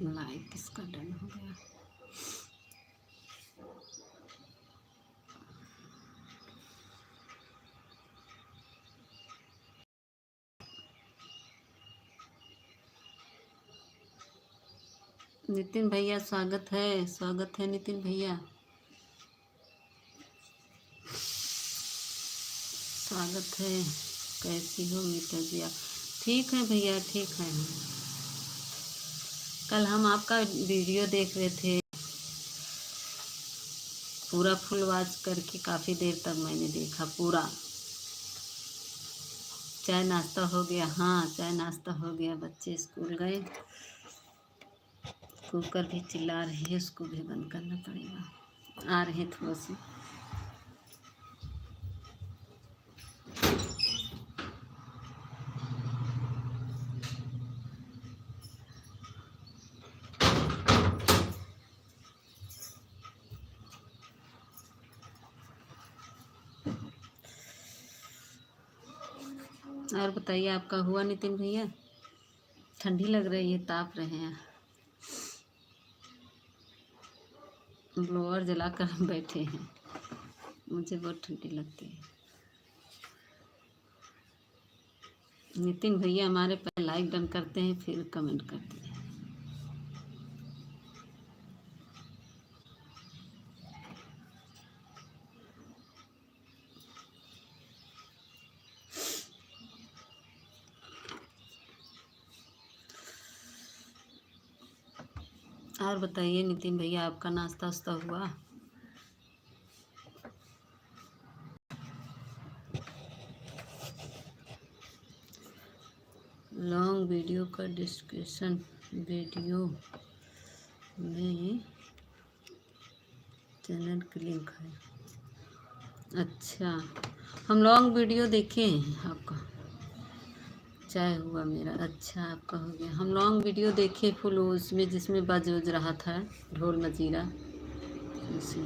Like इसका done हो गया। नितिन भैया स्वागत है नितिन भैया, स्वागत है। कैसी हो मीता जी आप? ठीक है भैया, ठीक है। कल हम आपका वीडियो देख रहे थे, पूरा फुल वॉच करके काफ़ी देर तक मैंने देखा पूरा। चाय नाश्ता हो गया? हाँ, चाय नाश्ता हो गया, बच्चे स्कूल गए। कुकर भी चिल्ला रही है, उसको भी बंद करना पड़ेगा। आ रहे थोड़ा सी। और बताइए, आपका हुआ नितिन भैया? ठंडी लग रही है, ताप रहे हैं। ब्लोअर जलाकर हम बैठे हैं, मुझे बहुत ठंडी लगती है। नितिन भैया हमारे पहले लाइक डन करते हैं, फिर कमेंट करते हैं। और बताइए नितिन भैया, आपका नाश्ता वास्ता हुआ? लॉन्ग वीडियो का डिस्क्रिप्शन वीडियो में चैनल की लिंक है। अच्छा, हम लॉन्ग वीडियो देखे हैं आपका। चाय हुआ मेरा, अच्छा आपका हो गया। हम लॉन्ग वीडियो देखे फुल, उसमें जिसमें बज रहा था ढोल मजीरा, उसमें।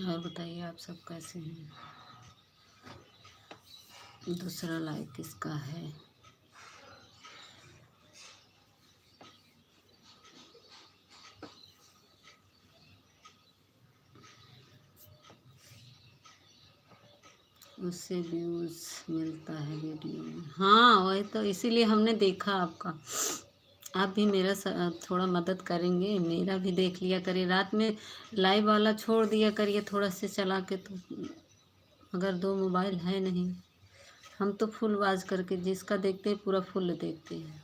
और बताइए आप सब कैसे हैं? दूसरा लाइक किसका है? उससे व्यूज़ मिलता है वीडियो में। हाँ, वही तो, इसीलिए हमने देखा आपका। आप भी मेरा थोड़ा मदद करेंगे, मेरा भी देख लिया करिए। रात में लाइव वाला छोड़ दिया करिए थोड़ा से चला के, तो अगर दो मोबाइल है नहीं। हम तो फुल आवाज़ करके जिसका देखते हैं पूरा फुल देखते हैं।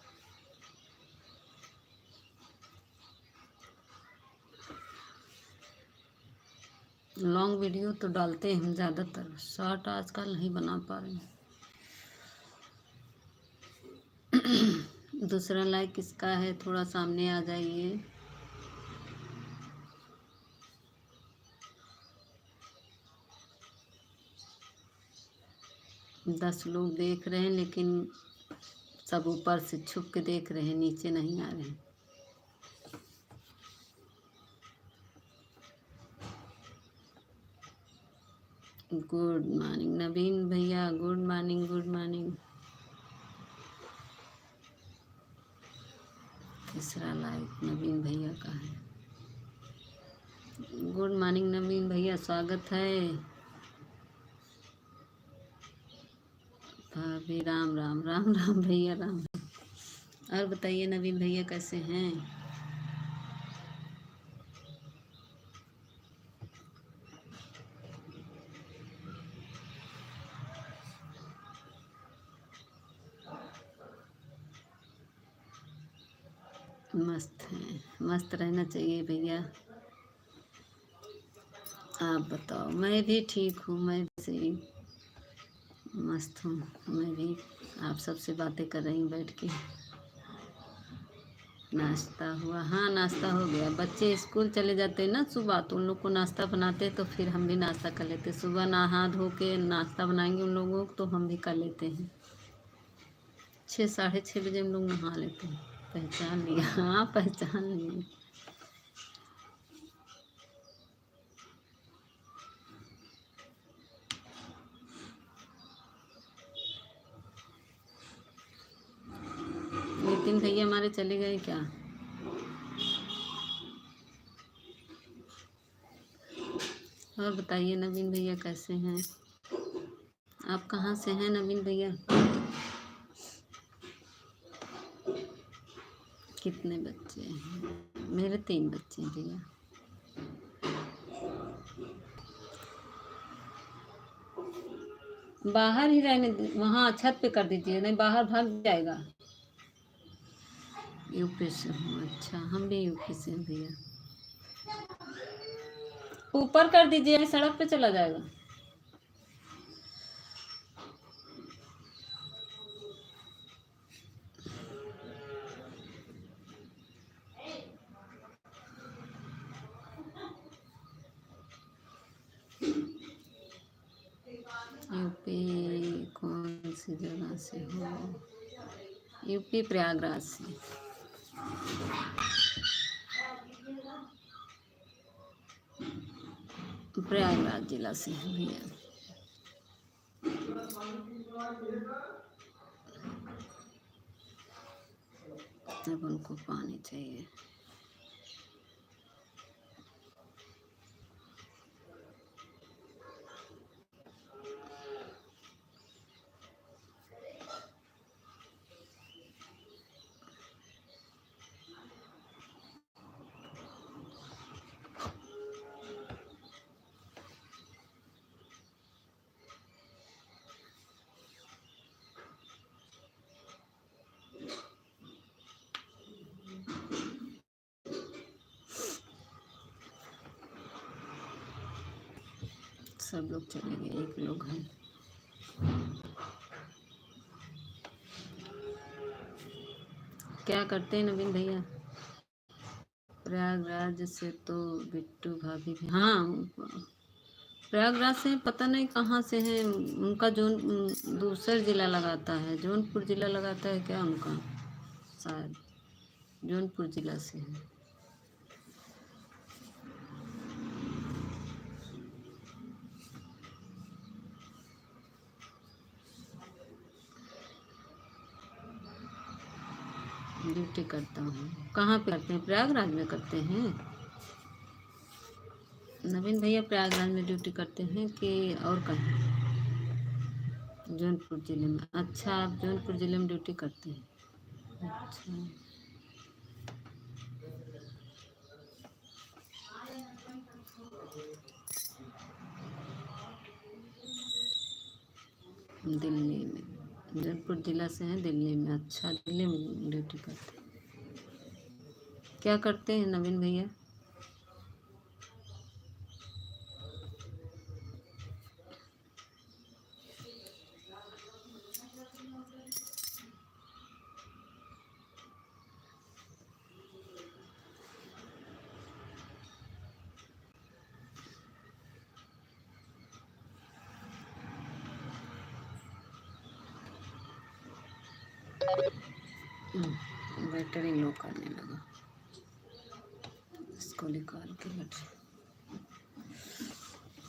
लॉन्ग वीडियो तो डालते हैं हम ज़्यादातर, शॉर्ट आजकल नहीं बना पा रहे हैं। दूसरा लाइक किसका है? थोड़ा सामने आ जाइए। 10 लोग देख रहे हैं, लेकिन सब ऊपर से छुप के देख रहे हैं, नीचे नहीं आ रहे हैं। गुड मॉर्निंग नवीन भैया, गुड मॉर्निंग, गुड मॉर्निंग। तीसरा लाइक नवीन भैया का है। गुड मॉर्निंग नवीन भैया, स्वागत है। भाभी राम राम, राम राम भैया, राम। और बताइए नवीन भैया कैसे हैं? मस्त हैं, मस्त रहना चाहिए भैया। आप बताओ? मैं भी ठीक हूँ, मैं भी सही मस्त हूँ। मैं भी आप सबसे बातें कर रही हूँ बैठ के। नाश्ता हुआ? हाँ, नाश्ता हो गया। बच्चे स्कूल चले जाते हैं ना सुबह, तो उन लोग को नाश्ता बनाते हैं, तो फिर हम भी नाश्ता कर लेते हैं। सुबह नहा धो के नाश्ता बनाएंगे उन लोगों को, तो हम भी कर लेते हैं। 6 साढ़े 6 बजे हम लोग नहा लेते हैं। पहचान लिया? हाँ, पहचान लिए। नितिन भैया हमारे चले गए क्या? और बताइए नवीन भैया कैसे हैं? आप कहाँ से हैं नवीन भैया? कितने बच्चे हैं? मेरे 3 बच्चे हैं भैया। बाहर ही रहने वहाँ छत पे कर दीजिए, नहीं बाहर भाग जाएगा। यूपी से हूँ। अच्छा, हम भी यूपी से हैं भैया। ऊपर कर दीजिए, सड़क पे चला जाएगा। यूपी कौन सी जगह से हो? यूपी प्रयागराज से। प्रयागराज जिला से है भैया। अब उनको पानी चाहिए। सब लोग चले गए, एक लोग हैं। क्या करते हैं नवीन भैया? प्रयागराज से तो बिट्टू भाभी भी, हाँ प्रयागराज से पता नहीं कहाँ से हैं। उनका दूसरा जिला लगाता है, जौनपुर जिला लगाता है क्या उनका? शायद जौनपुर जिला से है। ड्यूटी करता हूँ। कहाँ पे करते हैं? प्रयागराज में करते हैं नवीन भैया? प्रयागराज में ड्यूटी करते हैं कि और कहीं? जौनपुर जिले में। अच्छा, आप जौनपुर जिले में ड्यूटी करते हैं। अच्छा, दिल्ली में। जौनपुर जिला से हैं, दिल्ली में। अच्छा, दिल्ली में ड्यूटी करते हैं। क्या करते हैं नवीन भैया? बैटरी लो करने लगा, इसको निकाल के बैटरी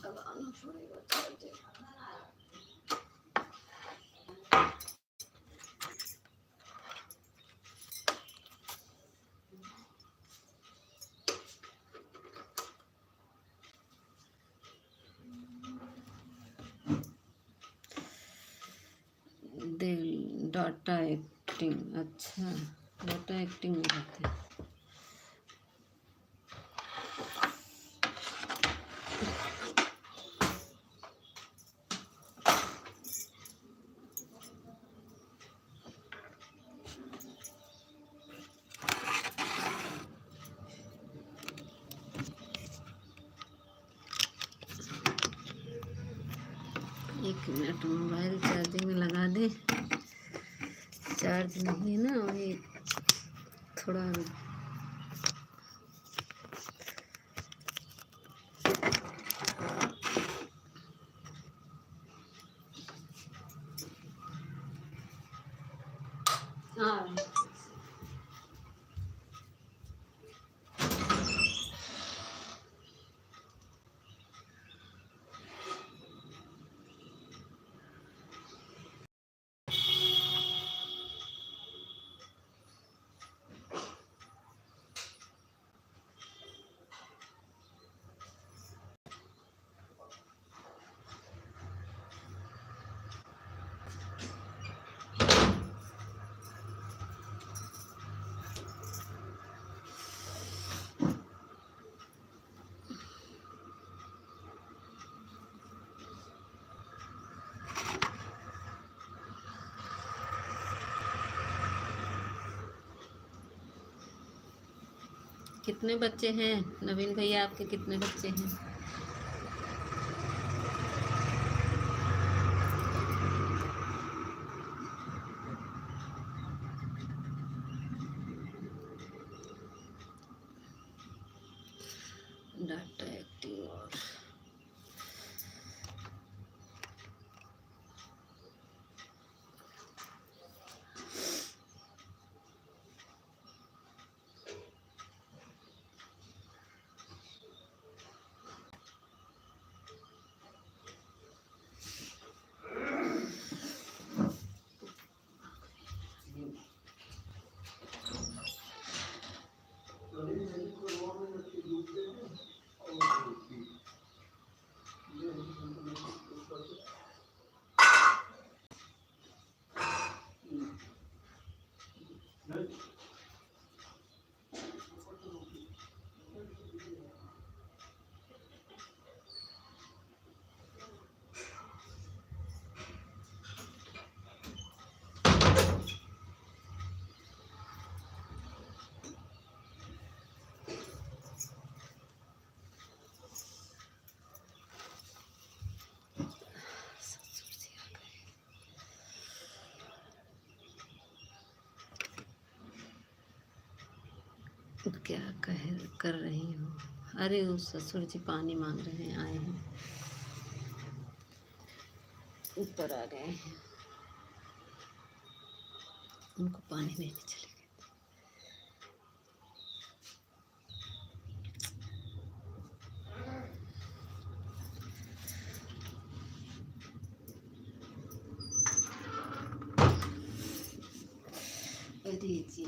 लगाना पड़ेगा चार्जर। Data acting. अच्छा, डाटा एक्टिंग में रहते हैं। एक मिनट, मोबाइल चार्जिंग में लगा दे। चार्ज नहीं है ना, वही थोड़ा हाँ। कितने बच्चे हैं नवीन भैया, आपके कितने बच्चे हैं? डाटा एक्टिव और क्या कर रही हो? अरे वो ससुर जी पानी मांग रहे हैं, आए हैं, ऊपर आ गए हैं, उनको पानी देने चले गए। अरे जी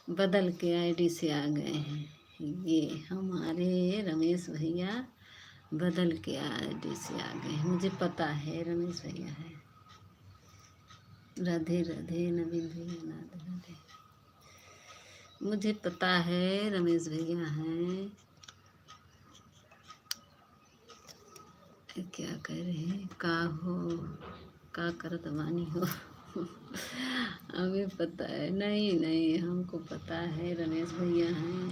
बदल के आईडी से आ गए हैं। ये हमारे रमेश भैया बदल के आईडी से आ गए हैं। मुझे पता है रमेश भैया है। राधे राधे नवीन भैया, राधे राधे। मुझे पता है रमेश भैया हैं। क्या कह रहे हैं? का करत वानी हो। हमें पता है। नहीं नहीं, हमको पता है रमेश भैया हैं।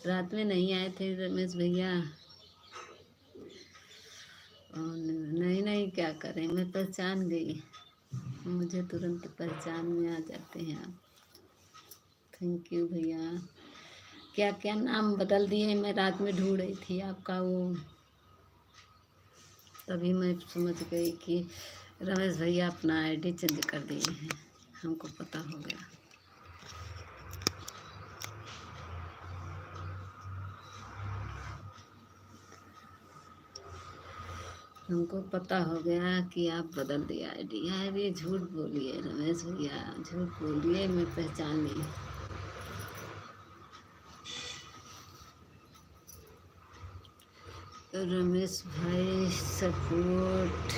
रात में नहीं आए थे रमेश भैया। और नहीं नहीं, क्या करें, मैं पहचान गई। मुझे तुरंत पहचान में आ जाते हैं आप। थैंक यू भैया। क्या क्या नाम बदल दिए, मैं रात में ढूंढ रही थी आपका वो, तभी मैं समझ गई कि रमेश भैया अपना आईडी चेंज कर दिए हैं। हमको पता हो गया। हमको पता हो गया कि आप बदल दिया आईडी। अरे झूठ बोलिए रमेश भैया, झूठ बोलिए, मैं पहचान ली। रमेश भाई सपोर्ट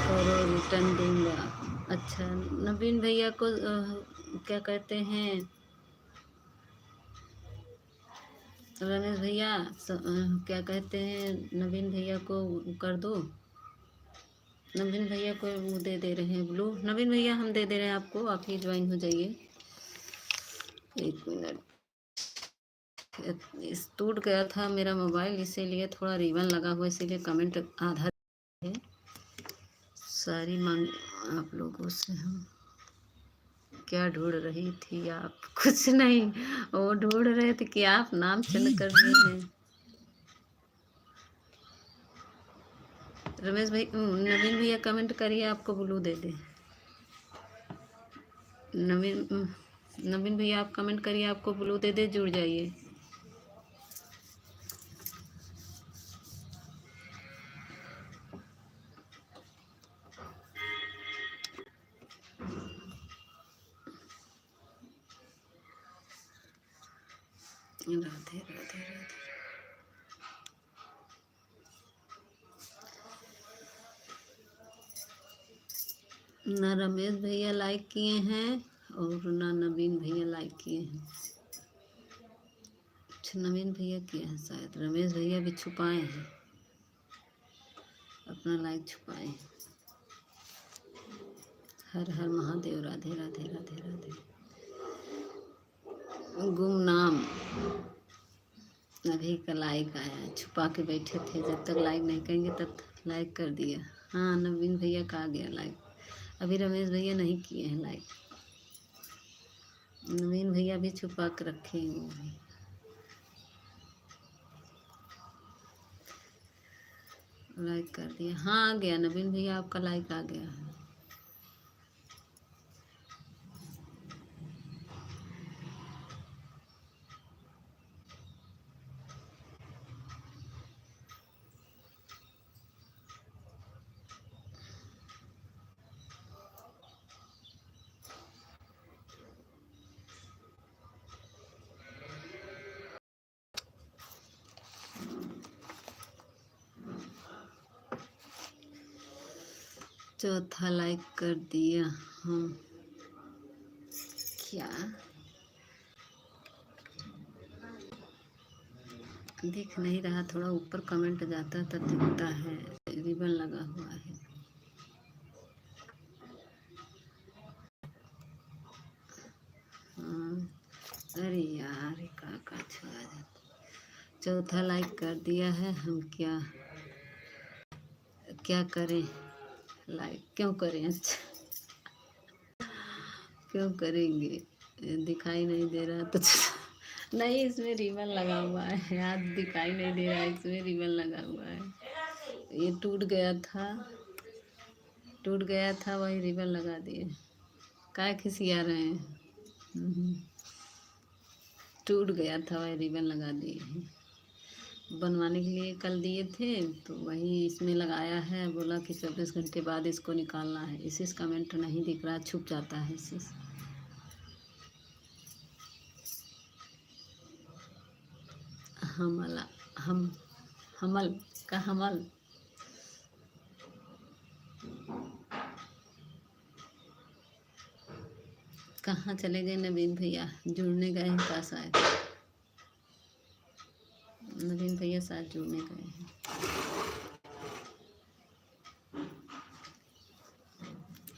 करो, रिटर्न दूंगा। अच्छा, नवीन भैया को क्या कहते हैं रमेश भैया, क्या कहते हैं, नवीन भैया को कर दो। नवीन भैया को वो दे रहे हैं ब्लू। नवीन भैया हम दे रहे हैं आपको, आप ही ज्वाइन हो जाइए। एक मिनट, इस टूट गया था मेरा मोबाइल, इसीलिए थोड़ा रिबन लगा हुआ, इसीलिए कमेंट आधा है। सारी मांग आप लोगों से। हम क्या ढूंढ रही थी आप? कुछ नहीं, वो ढूंढ रहे थे कि आप नाम चेंज कर दिए हैं। रमेश भाई, नवीन भैया कमेंट करिए, आपको ब्लू दे दे। नवीन भैया आप कमेंट करिए, आपको ब्लू दे दे, जुड़ जाइए। राधे राधे राधे। ना रमेश भैया लाइक किए हैं और ना नवीन भैया लाइक किए हैं। अच्छा, नवीन भैया किए हैं शायद, रमेश भैया भी छुपाए हैं, अपना लाइक छुपाए हैं। हर हर महादेव। राधे राधे राधे राधे। गुमनाम अभी का लाइक आया, छुपा के बैठे थे, जब तक लाइक नहीं करेंगे तब तक लाइक कर दिया। हाँ, नवीन भैया का आ गया लाइक। अभी रमेश भैया नहीं किए हैं लाइक। नवीन भैया भी छुपा के रखे हैं वो भी। लाइक कर दिया। हाँ, आ गया नवीन भैया, आपका लाइक आ गया है। चौथा लाइक कर दिया। हाँ, क्या दिख नहीं रहा? थोड़ा ऊपर कमेंट जाता तो दिखता है, रिबन लगा हुआ है। हाँ, अरे यार, का छुआ जाता। चौथा लाइक कर दिया है। हम क्या क्या करें? लाइक क्यों करें? अच्छा, क्यों करेंगे? दिखाई नहीं दे रहा तो नहीं, इसमें रिबन लगा हुआ है, याद दिखाई नहीं दे रहा है, इसमें रिबन लगा हुआ है। ये टूट गया था, वही रिबन लगा दिए। काय खिसिया रहे हैं? हम्म, टूट गया था, वही रिबन लगा दिए हैं। बनवाने के लिए कल दिए थे, तो वही इसमें लगाया है, बोला कि 24 घंटे बाद इसको निकालना है। इसी कमेंट नहीं दिख रहा, छुप जाता है इसी। हमला हम हमल का हमल। कहाँ चले गए नवीन भैया? जुड़ने गए हैं का शायद? नवीन भैया शायद जुड़ने गए हैं।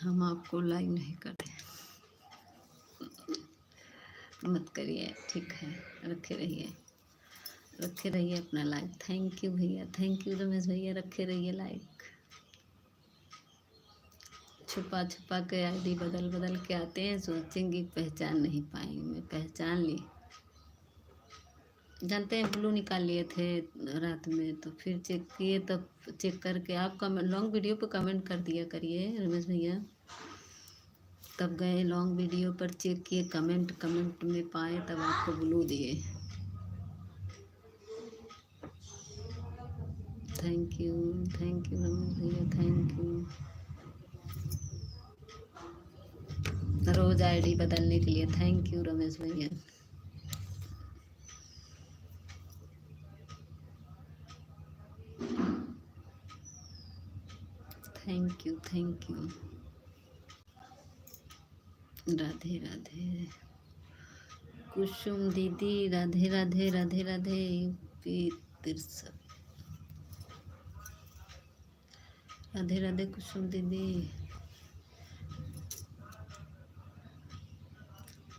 हम आपको लाइक नहीं करते, मत करिए, ठीक है, रखे रहिए अपना लाइक। थैंक यू भैया, थैंक यू रमेश भैया, रखे रहिए लाइक। छुपा छुपा के आईडी बदल बदल के आते हैं, सोचेंगे पहचान नहीं पाएंगे। मैं पहचान ली, जानते हैं ब्लू निकाल लिए थे रात में, तो फिर चेक किए, तब चेक करके आप कमेंट लॉन्ग वीडियो पे कमेंट कर दिया करिए रमेश भैया। तब गए लॉन्ग वीडियो पर चेक किए, कमेंट में पाए, तब आपको ब्लू दिए। थैंक यू रमेश भैया, थैंक यू। रोज आईडी बदलने के लिए थैंक यू रमेश भैया। Thank you. राधे राधे कुसुम दीदी, राधे राधे राधे राधे। यूपी तिरसठ, राधे राधे कुसुम दीदी।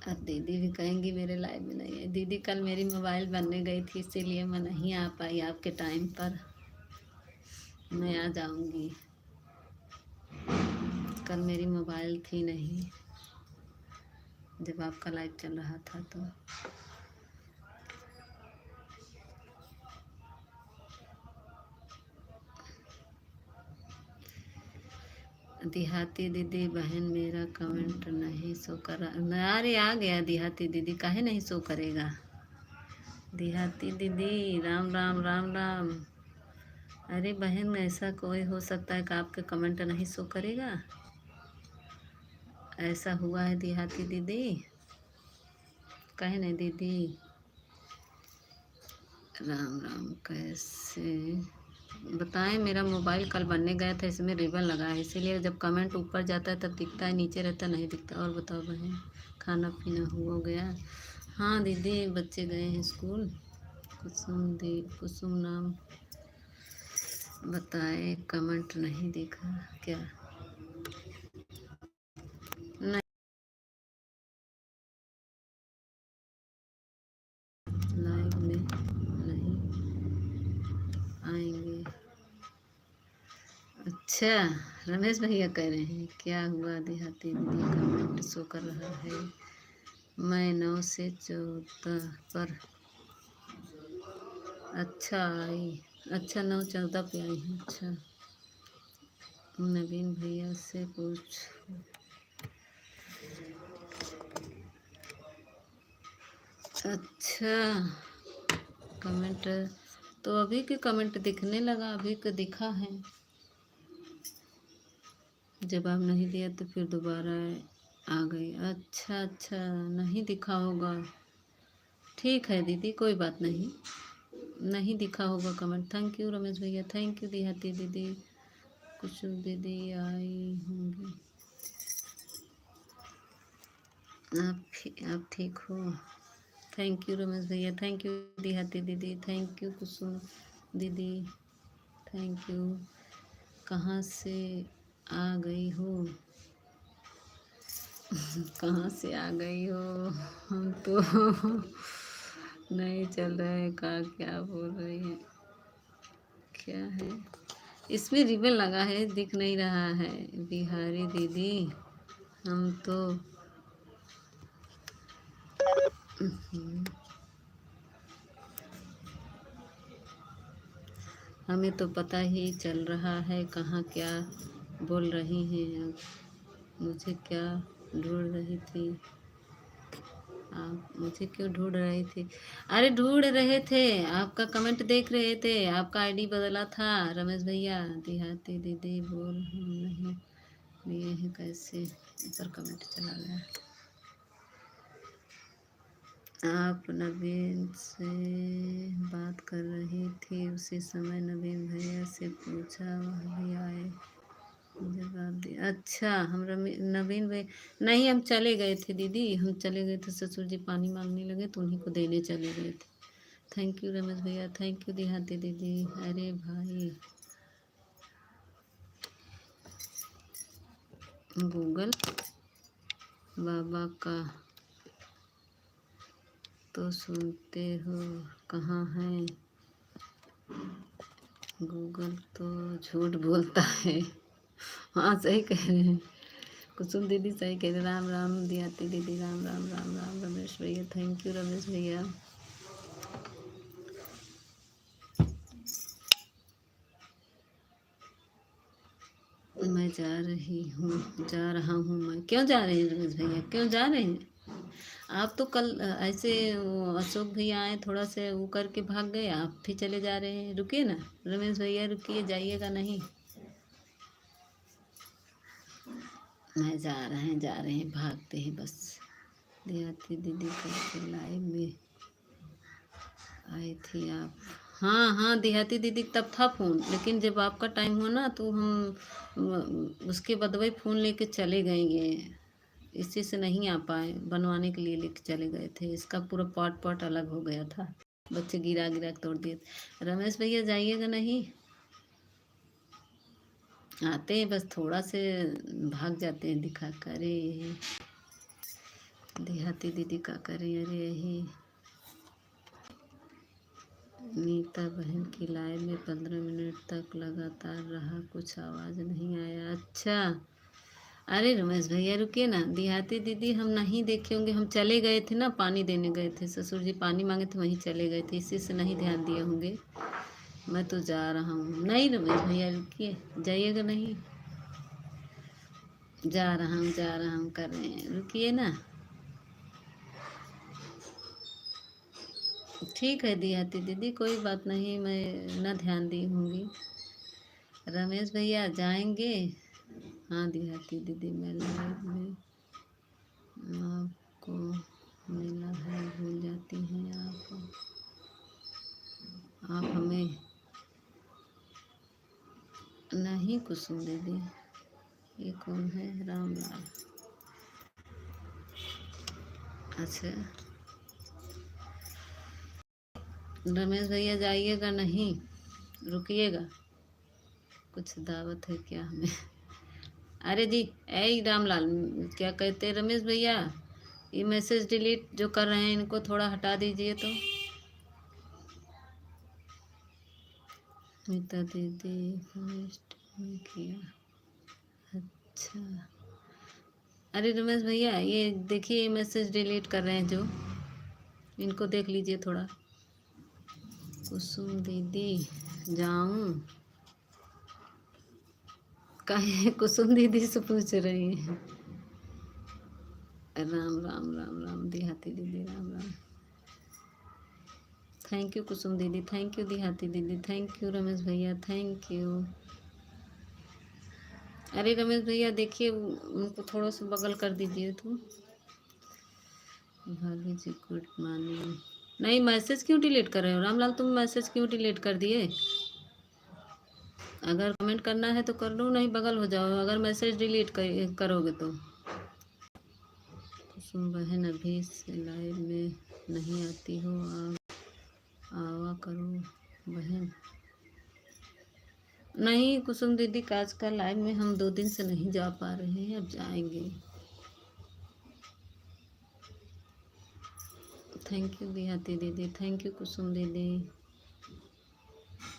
अब दीदी भी कहेंगी मेरे लाइव में नहीं है। दीदी कल मेरी मोबाइल बनने गई थी, इसीलिए मैं नहीं आ पाई आपके टाइम पर। मैं आ जाऊंगी, कल मेरी मोबाइल थी नहीं जब आपका लाइव चल रहा था। तो देहाती दीदी बहन, मेरा कमेंट नहीं शो कर रहा। अरे आ गया देहाती दीदी, काहे नहीं शो करेगा? देहाती दीदी राम राम राम राम। अरे बहन, ऐसा कोई हो सकता है कि आपके कमेंट नहीं शो करेगा? ऐसा हुआ है देहाती दीदी? काहे नहीं दीदी? राम राम। कैसे बताएं, मेरा मोबाइल कल बनने गया था, इसमें रिबन लगा है, इसीलिए जब कमेंट ऊपर जाता है तब दिखता है, नीचे रहता नहीं दिखता। और बताओ बहन, खाना पीना हो गया? हाँ दीदी, बच्चे गए हैं स्कूल। कुसुम नाम बताए, कमेंट नहीं देखा क्या? नहीं, लाइव में नहीं आएंगे। अच्छा, रमेश भैया कह रहे हैं क्या हुआ? देहाती दीदी कमेंट शो कर रहा है। मैं 9 से 14 पर। अच्छा आई, अच्छा 9-14 पे आई हूँ। अच्छा, नवीन भैया से पूछ। अच्छा, कमेंट तो अभी के कमेंट दिखने लगा, अभी के दिखा है। जवाब नहीं दिया तो फिर दोबारा आ गई। अच्छा, नहीं दिखा होगा। ठीक है दीदी, कोई बात नहीं, नहीं दिखा होगा कमेंट। थैंक यू रमेश भैया, थैंक यू देहाती दीदी। कुसुम दीदी आई होंगी। आप ठीक हो? थैंक यू रमेश भैया, थैंक यू देहाती दीदी, थैंक यू कुसुम दीदी, थैंक यू। कहाँ से आ गई हो? कहाँ से आ गई हो? हम तो नहीं चल रहा है का, क्या बोल रही है? क्या है इसमें? रिबन लगा है, दिख नहीं रहा है। बिहारी दीदी, हम तो हमें तो पता ही चल रहा है कहाँ क्या बोल रही हैं। मुझे क्या ढूंढ रही थी? आप मुझे क्यों ढूंढ रहे थे? अरे ढूंढ रहे थे, आपका कमेंट देख रहे थे, आपका आईडी बदला था रमेश भैया। देहाती दीदी बोल हम नहीं लिए हैं कैसे, ऊपर कमेंट चला गया। आप नवीन से बात कर रही थी, उसी समय नवीन भैया से पूछा, वह भी आए, जवाब दिया। अच्छा, हम नवीन भाई नहीं, हम चले गए थे दीदी, हम चले गए थे, ससुर जी पानी मांगने लगे तो उन्हीं को देने चले गए थे। थैंक यू रमेश भैया, थैंक यू देहाती दीदी। अरे भाई गूगल बाबा का तो सुनते हो, कहाँ है? गूगल तो झूठ बोलता है। हाँ सही कह रहे हैं, कुसुम दीदी सही कह रहे। राम राम देहाती दीदी, राम राम राम राम रमेश भैया, थैंक यू रमेश भैया। मैं जा रहा हूँ मैं। क्यों जा रहे हैं रमेश भैया, क्यों जा रहे हैं? आप तो कल ऐसे वो अशोक भैया आए, थोड़ा से वो करके भाग गए, आप भी चले जा रहे हैं। रुकिए ना रमेश भैया, रुकिए, जाइएगा नहीं। मैं जा रहे हैं, भागते हैं बस। देहाती दीदी करके लाइव में आई थी आप? हाँ हाँ देहाती दीदी तब था फ़ोन, लेकिन जब आपका टाइम हुआ ना तो हम उसके बदले फ़ोन लेके चले गए। इसी से नहीं आ पाए, बनवाने के लिए लेके चले गए थे। इसका पूरा पार्ट पार्ट अलग हो गया था, बच्चे गिरा गिरा के तोड़ दिए। रमेश भैया जाइएगा नहीं? आते हैं बस थोड़ा से भाग जाते हैं दिखा करे। देहाती दीदी का करें, अरे यही नीता बहन की लाइव में 15 मिनट तक लगातार रहा, कुछ आवाज़ नहीं आया। अच्छा, अरे रमेश भैया रुकिए ना। देहाती दीदी हम नहीं देखे होंगे, हम चले गए थे ना, पानी देने गए थे, ससुर जी पानी मांगे थे, वहीं चले गए थे, इसी से नहीं ध्यान दिए होंगे। मैं तो जा रहा हूँ। नहीं रमेश भैया रुकिए, जाइएगा नहीं? जा रहा हूँ कर रहे हैं, रुकिए ना। ठीक है देहाती दीदी, कोई बात नहीं, मैं ना ध्यान दी होंगी। रमेश भैया जाएंगे? हाँ देहाती दीदी, मैं लाइव में आपको मिला है, भूल जाती हैं आप हमें नहीं। कुसुम दीदी ये कौन है? रामलाल। अच्छा रमेश भैया जाइएगा नहीं, रुकिएगा, कुछ दावत है क्या हमें? अरे जी, ऐ रामलाल, क्या कहते हैं रमेश भैया, ये मैसेज डिलीट जो कर रहे हैं इनको थोड़ा हटा दीजिए तो। मीता दीदी पोस्ट किया। अच्छा, अरे रमेश भैया ये देखिए, ये मैसेज डिलीट कर रहे हैं जो, इनको देख लीजिए थोड़ा। कुसुम दीदी जाऊं? कहे कुसुम दीदी से पूछ रही हैं। राम राम राम राम देहाती दीदी, राम राम। थैंक यू कुसुम दीदी, थैंक यू देहाती दीदी, थैंक यू रमेश भैया, थैंक यू। अरे रमेश भैया देखिए, उनको थोड़ा सा बगल कर दीजिए तुम। भाभी जी गुड मॉर्निंग। नहीं, मैसेज क्यों डिलीट कर रहे हो रामलाल, तुम मैसेज क्यों डिलीट कर दिए? अगर कमेंट करना है तो कर लो, नहीं बगल हो जाओ अगर मैसेज डिलीट करोगे तो। कुसुम बहन अभी से लाइव में नहीं आती हो, आवा करो बहन। नहीं कुसुम दीदी, आज का लाइव में हम 2 दिन से नहीं जा पा रहे हैं, अब जाएंगे। थैंक यू देहाती दीदी, थैंक यू कुसुम दीदी।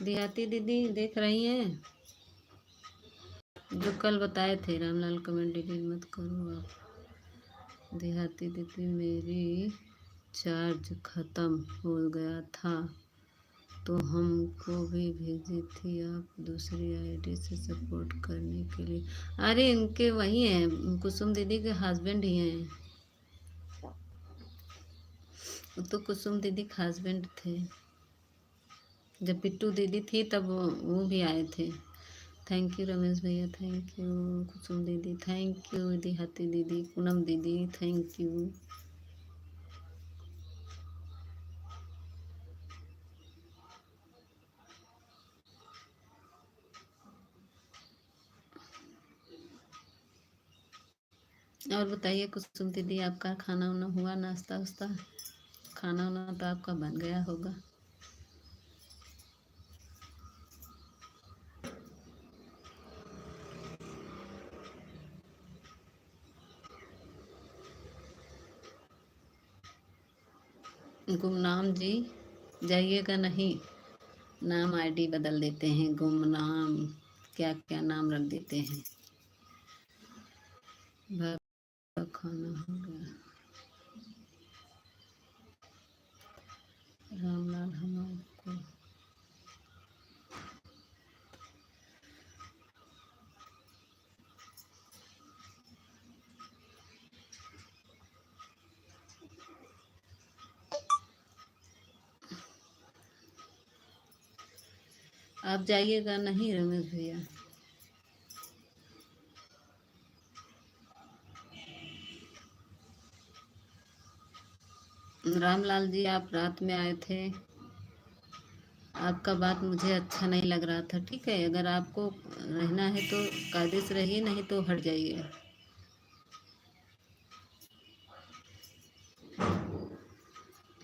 देहाती दीदी देख रही हैं जो कल बताए थे रामलाल, कमेंट डिलीट मत करो आप। देहाती दीदी मेरी चार्ज ख़त्म हो गया था तो हमको भी भेजी थी आप दूसरी आईडी से सपोर्ट करने के लिए। अरे इनके वही हैं, कुसुम दीदी के हस्बैंड ही हैं। वो तो कुसुम दीदी के हस्बैंड थे। जब पिट्टू दीदी थी तब वो भी आए थे। थैंक यू रमेश भैया, थैंक यू कुसुम दीदी, थैंक यू देहाती दीदी, पूनम दीदी, थैंक यू। और बताइए कुसुम दीदी, आपका खाना वाना हुआ, नाश्ता वास्ता? खाना वाना तो आपका बन गया होगा। गुमनाम जी जाइएगा नहीं, नाम आईडी बदल देते हैं, गुमनाम क्या क्या नाम रख देते हैं। खाना हो गया। रामलाल हम आपको आप जाइएगा नहीं रमेश भैया? रामलाल जी आप रात में आए थे, आपका बात मुझे अच्छा नहीं लग रहा था। ठीक है, अगर आपको रहना है तो कायदे से रहिए, नहीं तो हट जाइए।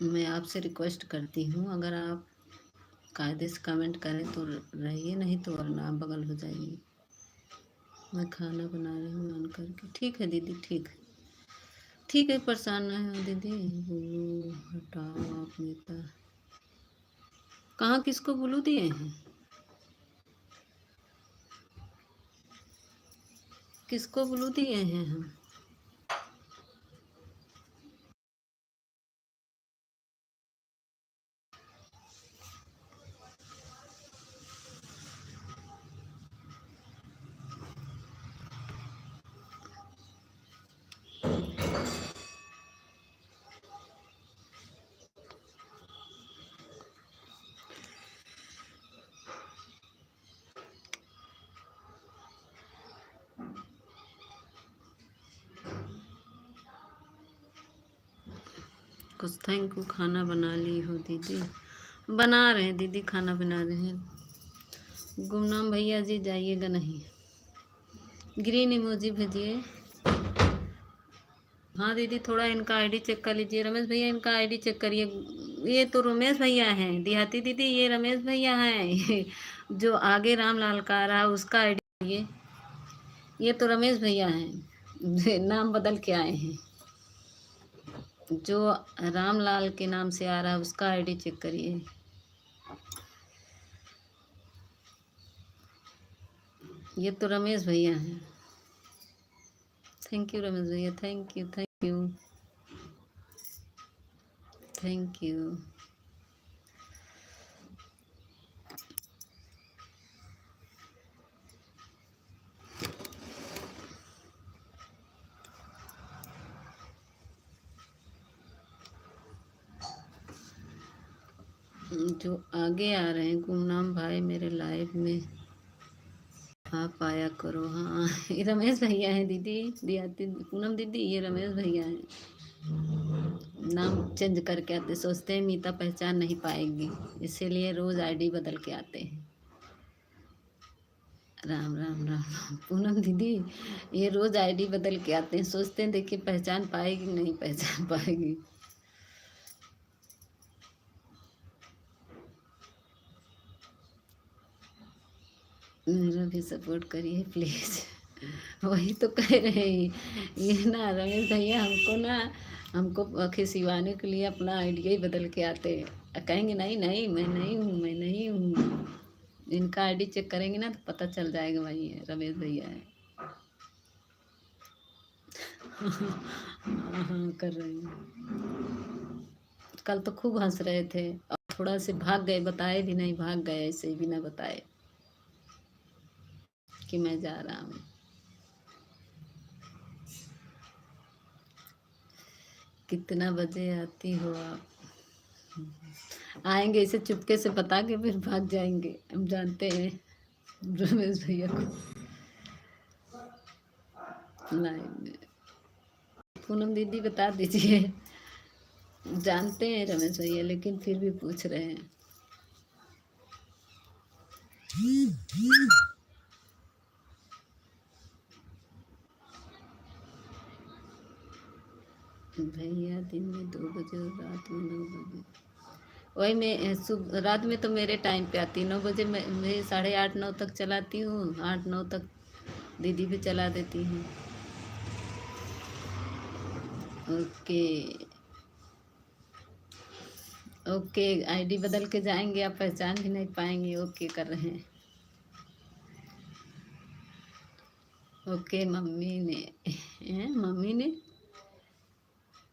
मैं आपसे रिक्वेस्ट करती हूँ, अगर आप कायदे से कमेंट करें तो रहिए, नहीं तो वरना आप बगल हो जाइए। मैं खाना बना रही हूँ ऑन करके। ठीक है दीदी, ठीक है, ठीक है, परेशान ना हो दीदी। वो हटाओ आप नेता। कहाँ किसको ब्लू दिए हैं? किसको ब्लू दिए हैं हम? कुछ थैंक यू। खाना बना ली हो दीदी? बना रहे हैं दीदी, खाना बना रहे हैं। गुमनाम भैया जी जाइएगा नहीं। ग्रीन इमोजी भेजिए। हाँ दीदी, थोड़ा इनका आईडी चेक कर लीजिए। रमेश भैया इनका आईडी चेक करिए। ये तो रमेश भैया हैं देहाती दीदी, ये रमेश भैया हैं। जो आगे रामलाल का आ रहा उसका आईडी, ये तो रमेश भैया हैं। नाम बदल के आए हैं। जो रामलाल के नाम से आ रहा है उसका आईडी चेक करिए। ये तो रमेश भैया हैं। थैंक यू रमेश भैया, thank you, thank you, thank you. जो आगे आ रहे हैं, गुमनाम भाई मेरे लाइव में आप आया करो। हाँ ये रमेश भैया हैं दीदी, दियाती पूनम दीदी, ये रमेश भैया हैं। नाम चेंज करके आते, सोचते हैं मीता पहचान नहीं पाएगी, इसीलिए रोज आईडी बदल के आते हैं। राम राम राम राम पूनम दीदी, ये रोज आईडी बदल के आते हैं, सोचते हैं देखिए पहचान पाएगी, नहीं पहचान पाएगी। मेरा भी सपोर्ट करिए प्लीज़। वही तो कह रहे हैं, ये ना रमेश भैया हमको ना, हमको खिसिवाने के लिए अपना आइडिया ही बदल के आते हैं। कहेंगे नहीं नहीं मैं नहीं हूँ, मैं नहीं हूँ। इनका आईडी चेक करेंगे ना तो पता चल जाएगा भाई ये रमेश भैया है। हाँ हाँ कर रहे हैं। कल तो खूब हंस रहे थे और थोड़ा से भाग गए, बताए भी नहीं, भाग गए ऐसे ही बिना बताए कि मैं जा रहा हूँ। कितना बजे आती हो आप? आएंगे इसे चुपके से बता के फिर भाग जाएंगे, हम जानते हैं रमेश भैया को लाइव में। पूनम दीदी बता दीजिए, जानते हैं रमेश भैया लेकिन फिर भी पूछ रहे हैं। भैया दिन में 2 बजे और रात में 9 बजे। वही मैं रात में तो मेरे टाइम पे आती 9 बजे, मैं 8:30 9 तक चलाती हूँ, 8 9 तक दीदी भी चला देती हूँ। ओके ओके, आईडी बदल के जाएंगे, आप पहचान भी नहीं पाएंगे। ओके कर रहे हैं। ओके मम्मी ने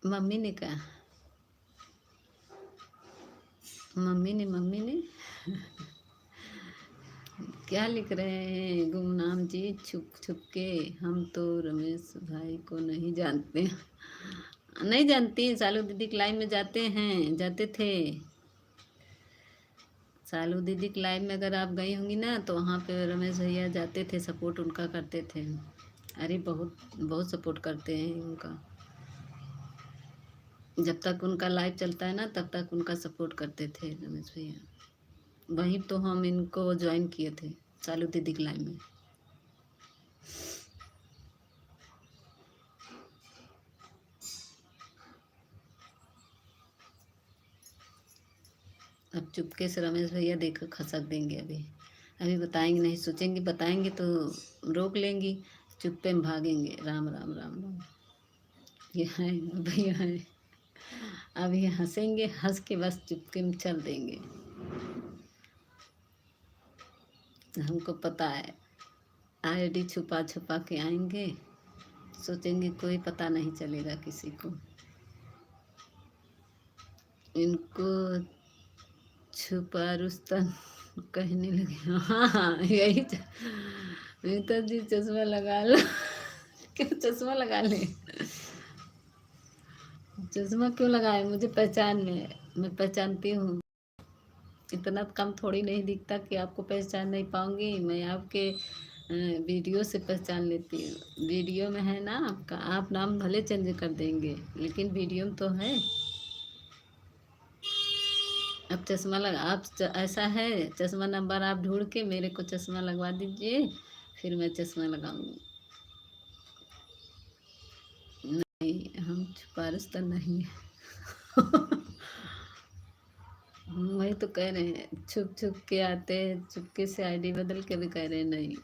मम्मी ने कहा, मम्मी ने क्या लिख रहे हैं गुमनाम जी? छुप छुप के, हम तो रमेश भाई को नहीं जानते। नहीं जानती, सालू दीदी के लाइव में जाते थे। सालू दीदी के लाइव में अगर आप गई होंगी ना तो वहाँ पे रमेश भैया जाते थे, सपोर्ट उनका करते थे। अरे बहुत बहुत सपोर्ट करते हैं उनका। जब तक उनका लाइव चलता है ना तब तक उनका सपोर्ट करते थे रमेश भैया। वहीं तो हम इनको ज्वाइन किए थे, सालू दीदी के लाइव में। अब चुपके से रमेश भैया देखो खसक देंगे। अभी बताएंगे नहीं, सोचेंगे बताएंगे तो रोक लेंगी, चुप्पे में भागेंगे। राम राम राम राम। ये है भैया है, अभी हंसेंगे, हंस के बस चुपके में चल देंगे। हमको पता है, आईडी छुपा छुपा के आएंगे, सोचेंगे कोई पता नहीं चलेगा किसी को। इनको छुपा रुस्तम कहने लगे। हाँ यही तो जी, चश्मा लगा लो। क्यों चश्मा लगा ले? चश्मा क्यों लगाए? मुझे पहचान में, मैं पहचानती हूँ। इतना कम थोड़ी नहीं दिखता कि आपको पहचान नहीं पाऊंगी। मैं आपके वीडियो से पहचान लेती हूँ। वीडियो में है ना आपका, आप नाम भले चेंज कर देंगे लेकिन वीडियो में तो है। अब चश्मा लगा, ऐसा है, चश्मा नंबर आप ढूंढ के मेरे को चश्मा लगवा दीजिए, फिर मैं चश्मा लगाऊंगी। नहीं, हम छुपा रुस्तम नहीं है। वही तो कह रहे हैं, छुप छुप के आते हैं, चुपके से आईडी बदल के भी कह रहे हैं नहीं।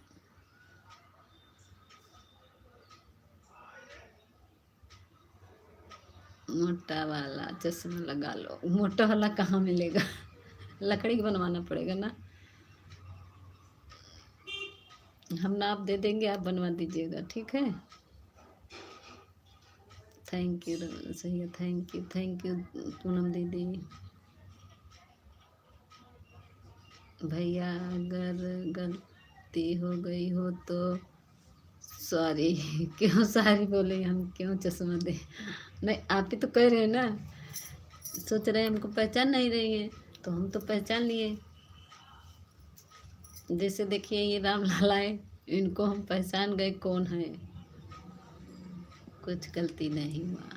मोटा वाला चश्मा लगा लो। मोटा वाला कहाँ मिलेगा? लकड़ी का बनवाना पड़ेगा ना। हम नाप दे देंगे, आप बनवा दीजिएगा, ठीक है। थैंक यू सही है, थैंक यू पूनम दीदी। भैया अगर गलती हो गई हो तो सॉरी। क्यों सॉरी बोले? हम क्यों चश्मा दे? नहीं, आप ही तो कह रहे हैं ना, सोच रहे हैं हमको पहचान नहीं रही है, तो हम तो पहचान लिए। जैसे देखिए ये राम लाला है, इनको हम पहचान गए कौन है। कुछ गलती नहीं हुआ।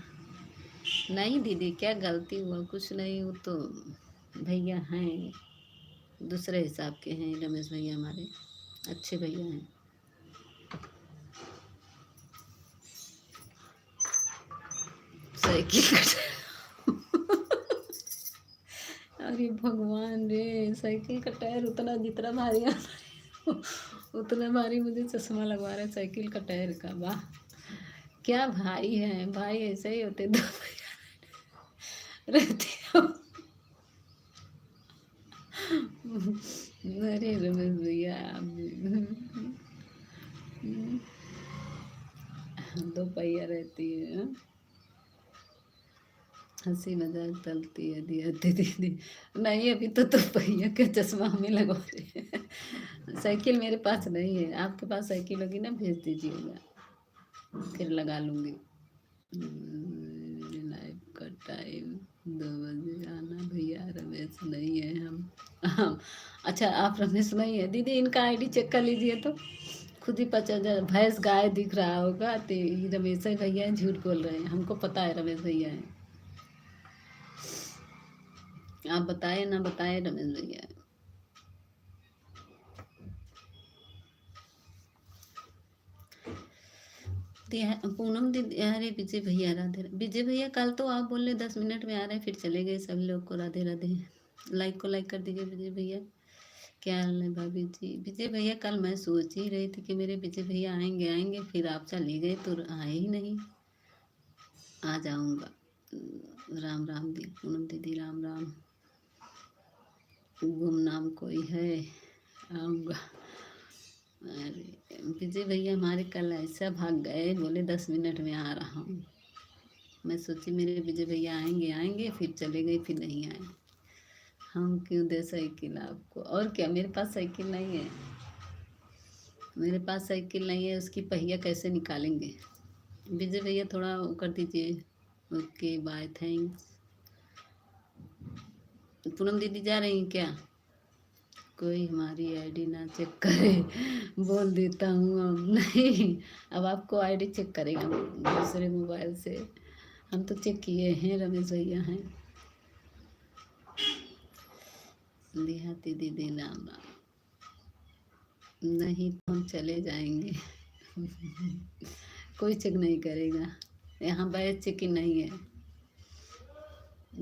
नहीं दीदी, क्या गलती हुआ? कुछ नहीं, वो तो भैया हैं, दूसरे हिसाब के हैं। रमेश भैया हमारे अच्छे भैया हैं। साइकिल अरे भगवान रे, साइकिल का टायर उतना जितना भारी है उतना भारी मुझे चश्मा लगवा रहे साइकिल का टायर का। वाह, क्या भाई है! भाई ऐसे ही होते, दो रहते हो। अरे रमेश भैया, दो पहिया रहती है। हंसी मजाक चलती है दीदी। नहीं, अभी तो पहिया के चश्मा हमें लगवा रहे हैं। साइकिल मेरे पास नहीं है, आपके पास साइकिल होगी ना, भेज दीजिएगा, फिर लगा लूंगी। लाइव का टाइम 2 बजे आना भैया, रमेश नहीं है हम। अच्छा आप रमेश नहीं है दीदी, इनका आईडी चेक कर लीजिए तो खुद ही पता चल, भैंस गाय दिख रहा होगा तो ये रमेश भैया हैं, झूठ बोल रहे हैं, हमको पता है रमेश भैया है। आप बताए ना बताए रमेश भैया है। पूनम दीदी, अरे विजय भैया राधे विजय भैया, कल तो आप बोल रहे 10 मिनट में आ रहे हैं, फिर चले गए सभी लोग को राधे राधे। लाइक को लाइक कर दीजिए विजय भैया। क्या हाल है भाभी जी? विजय भैया कल मैं सोच ही रही थी कि मेरे विजय भैया आएंगे आएंगे, फिर आप चले गए तो आए ही नहीं। आ जाऊंगा। राम राम दी पूनम दीदी, राम राम। गुमनाम कोई है, आऊँगा। अरे विजय भैया हमारे कल ऐसा भाग गए, बोले 10 मिनट में आ रहा हूँ। मैं सोची मेरे विजय भैया आएंगे आएंगे, फिर चले गए, फिर नहीं आए। हम क्यों दे साइकिल आपको? और क्या, मेरे पास साइकिल नहीं है, मेरे पास साइकिल नहीं है, उसकी पहिया कैसे निकालेंगे? विजय भैया थोड़ा वो कर दीजिए। Okay bye, thanks. पूनम दीदी जा रही हैं क्या? कोई हमारी आईडी ना चेक करे, बोल देता हूँ अब नहीं। अब आपको आईडी चेक करेगा दूसरे मोबाइल से, हम तो चेक किए हैं, रमेश भैया हैं। देहाती दीदी राम राम। नहीं तो हम चले जाएंगे। कोई चेक नहीं करेगा, यहाँ बैच चेकिंग नहीं है।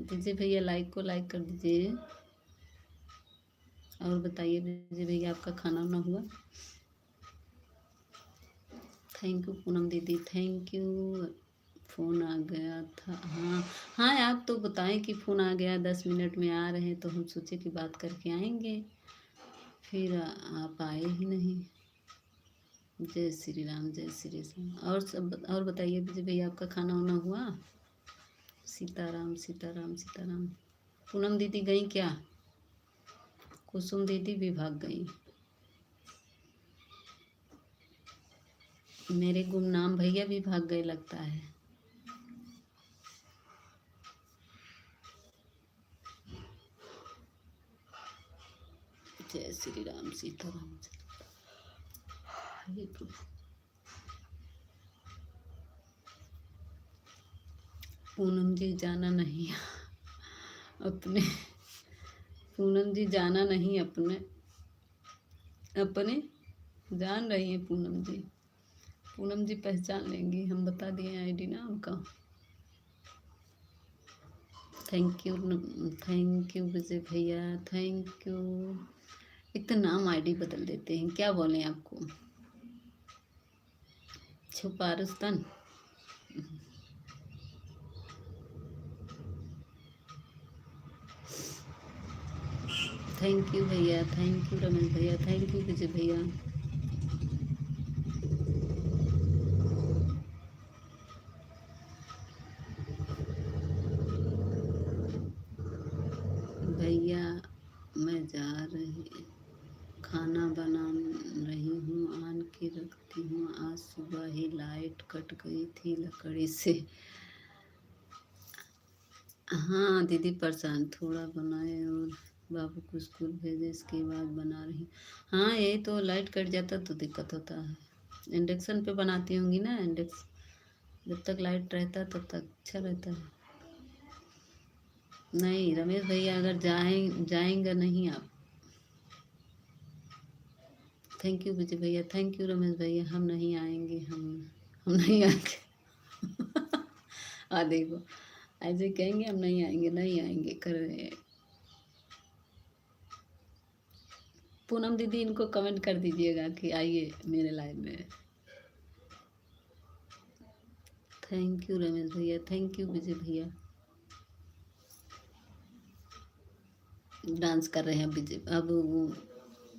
विजय भैया लाइक को लाइक कर दीजिए। और बताइए विजय भैया, आपका खाना वाना हुआ? थैंक यू पूनम दीदी, थैंक यू। फ़ोन आ गया था, हाँ हाँ, आप तो बताएं कि फ़ोन आ गया, 10 मिनट में आ रहे हैं, तो हम सोचे कि बात करके आएंगे, फिर आप आए ही नहीं। जय श्री राम, जय श्री राम। और सब और बताइए विजय भैया, आपका खाना वाना हुआ? सीताराम सीताराम सीताराम। पूनम दीदी गई क्या? कुसुम दीदी भी भाग गई। मेरे गुमनाम भैया भी भाग गए लगता है। जय श्री राम सीताराम। हे प्रभु। पूनम जी जाना नहीं अपने, पूनम जी जाना नहीं अपने, अपने जान रही है पूनम जी। पूनम जी पहचान लेंगी, हम बता दिए आईडी ना उनका। थैंक यू विजय भैया, थैंक यू। एक तो नाम आईडी बदल देते हैं, क्या बोलें आपको। छुपा रुस्तन। थैंक यू भैया, थैंक यू रमेश भैया, थैंक यू विजय भैया। भैया मैं जा रही, खाना बना रही हूँ, आन के रखती हूँ, आज सुबह ही लाइट कट गई थी लकड़ी से। हाँ दीदी परेशान, थोड़ा बनाए और बाबू को स्कूल भेजे, इसके बाद बना रही। हाँ यही तो, लाइट कट जाता तो दिक्कत होता है। इंडक्शन पे बनाती होंगी ना, इंडक्स जब तक लाइट रहता तब तक अच्छा रहता है। नहीं रमेश भैया अगर जाएंगे नहीं आप। थैंक यू विजय भैया, थैंक यू रमेश भैया, हम नहीं आएंगे, हम नहीं आएंगे। देखो ऐसे कहेंगे हम नहीं आएंगे, नहीं आएंगे कर रहे हैं। पूनम दीदी इनको कमेंट कर दीजिएगा कि आइए मेरे लाइव में। थैंक यू रमेश भैया, थैंक यू विजय भैया। डांस कर रहे हैं विजय। अब वो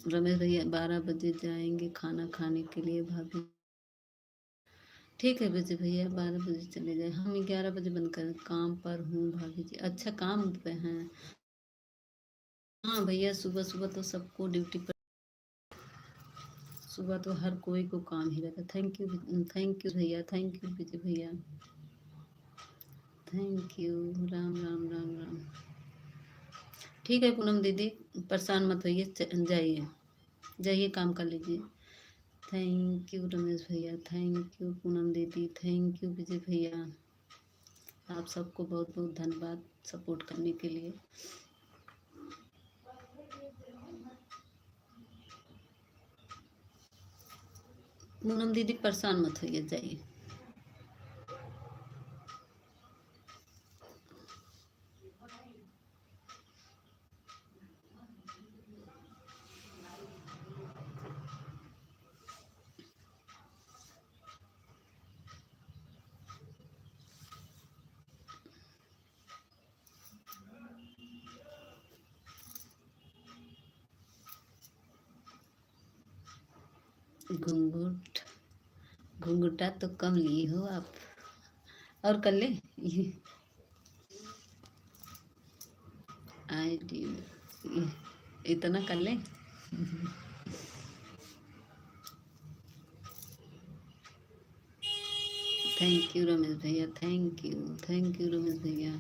रमेश भैया 12 बजे जाएंगे खाना खाने के लिए भाभी। ठीक है विजय भैया, 12 बजे चले जाए, हम 11 बजे बंद करें, काम पर हूँ भाभी जी। अच्छा काम पे हैं? हाँ भैया, सुबह सुबह तो सबको ड्यूटी पर, सुबह तो हर कोई को काम ही रहता। थैंक यू भैया, थैंक यू विजय भैया, थैंक यू। राम राम राम राम। ठीक है पूनम दीदी, परेशान मत होइए, जाइए जाइए काम कर लीजिए। थैंक यू रमेश भैया, थैंक यू पूनम दीदी, थैंक यू विजय भैया। आप सबको बहुत बहुत धन्यवाद सपोर्ट करने के लिए। पूनम दीदी परेशान मत होइए, जाइए। घूंघट घूंघटा तो कम लिए हो आप, और कर ले। आई डी इतना कर ले। थैंक यू रमेश भैया, थैंक यू रमेश भैया।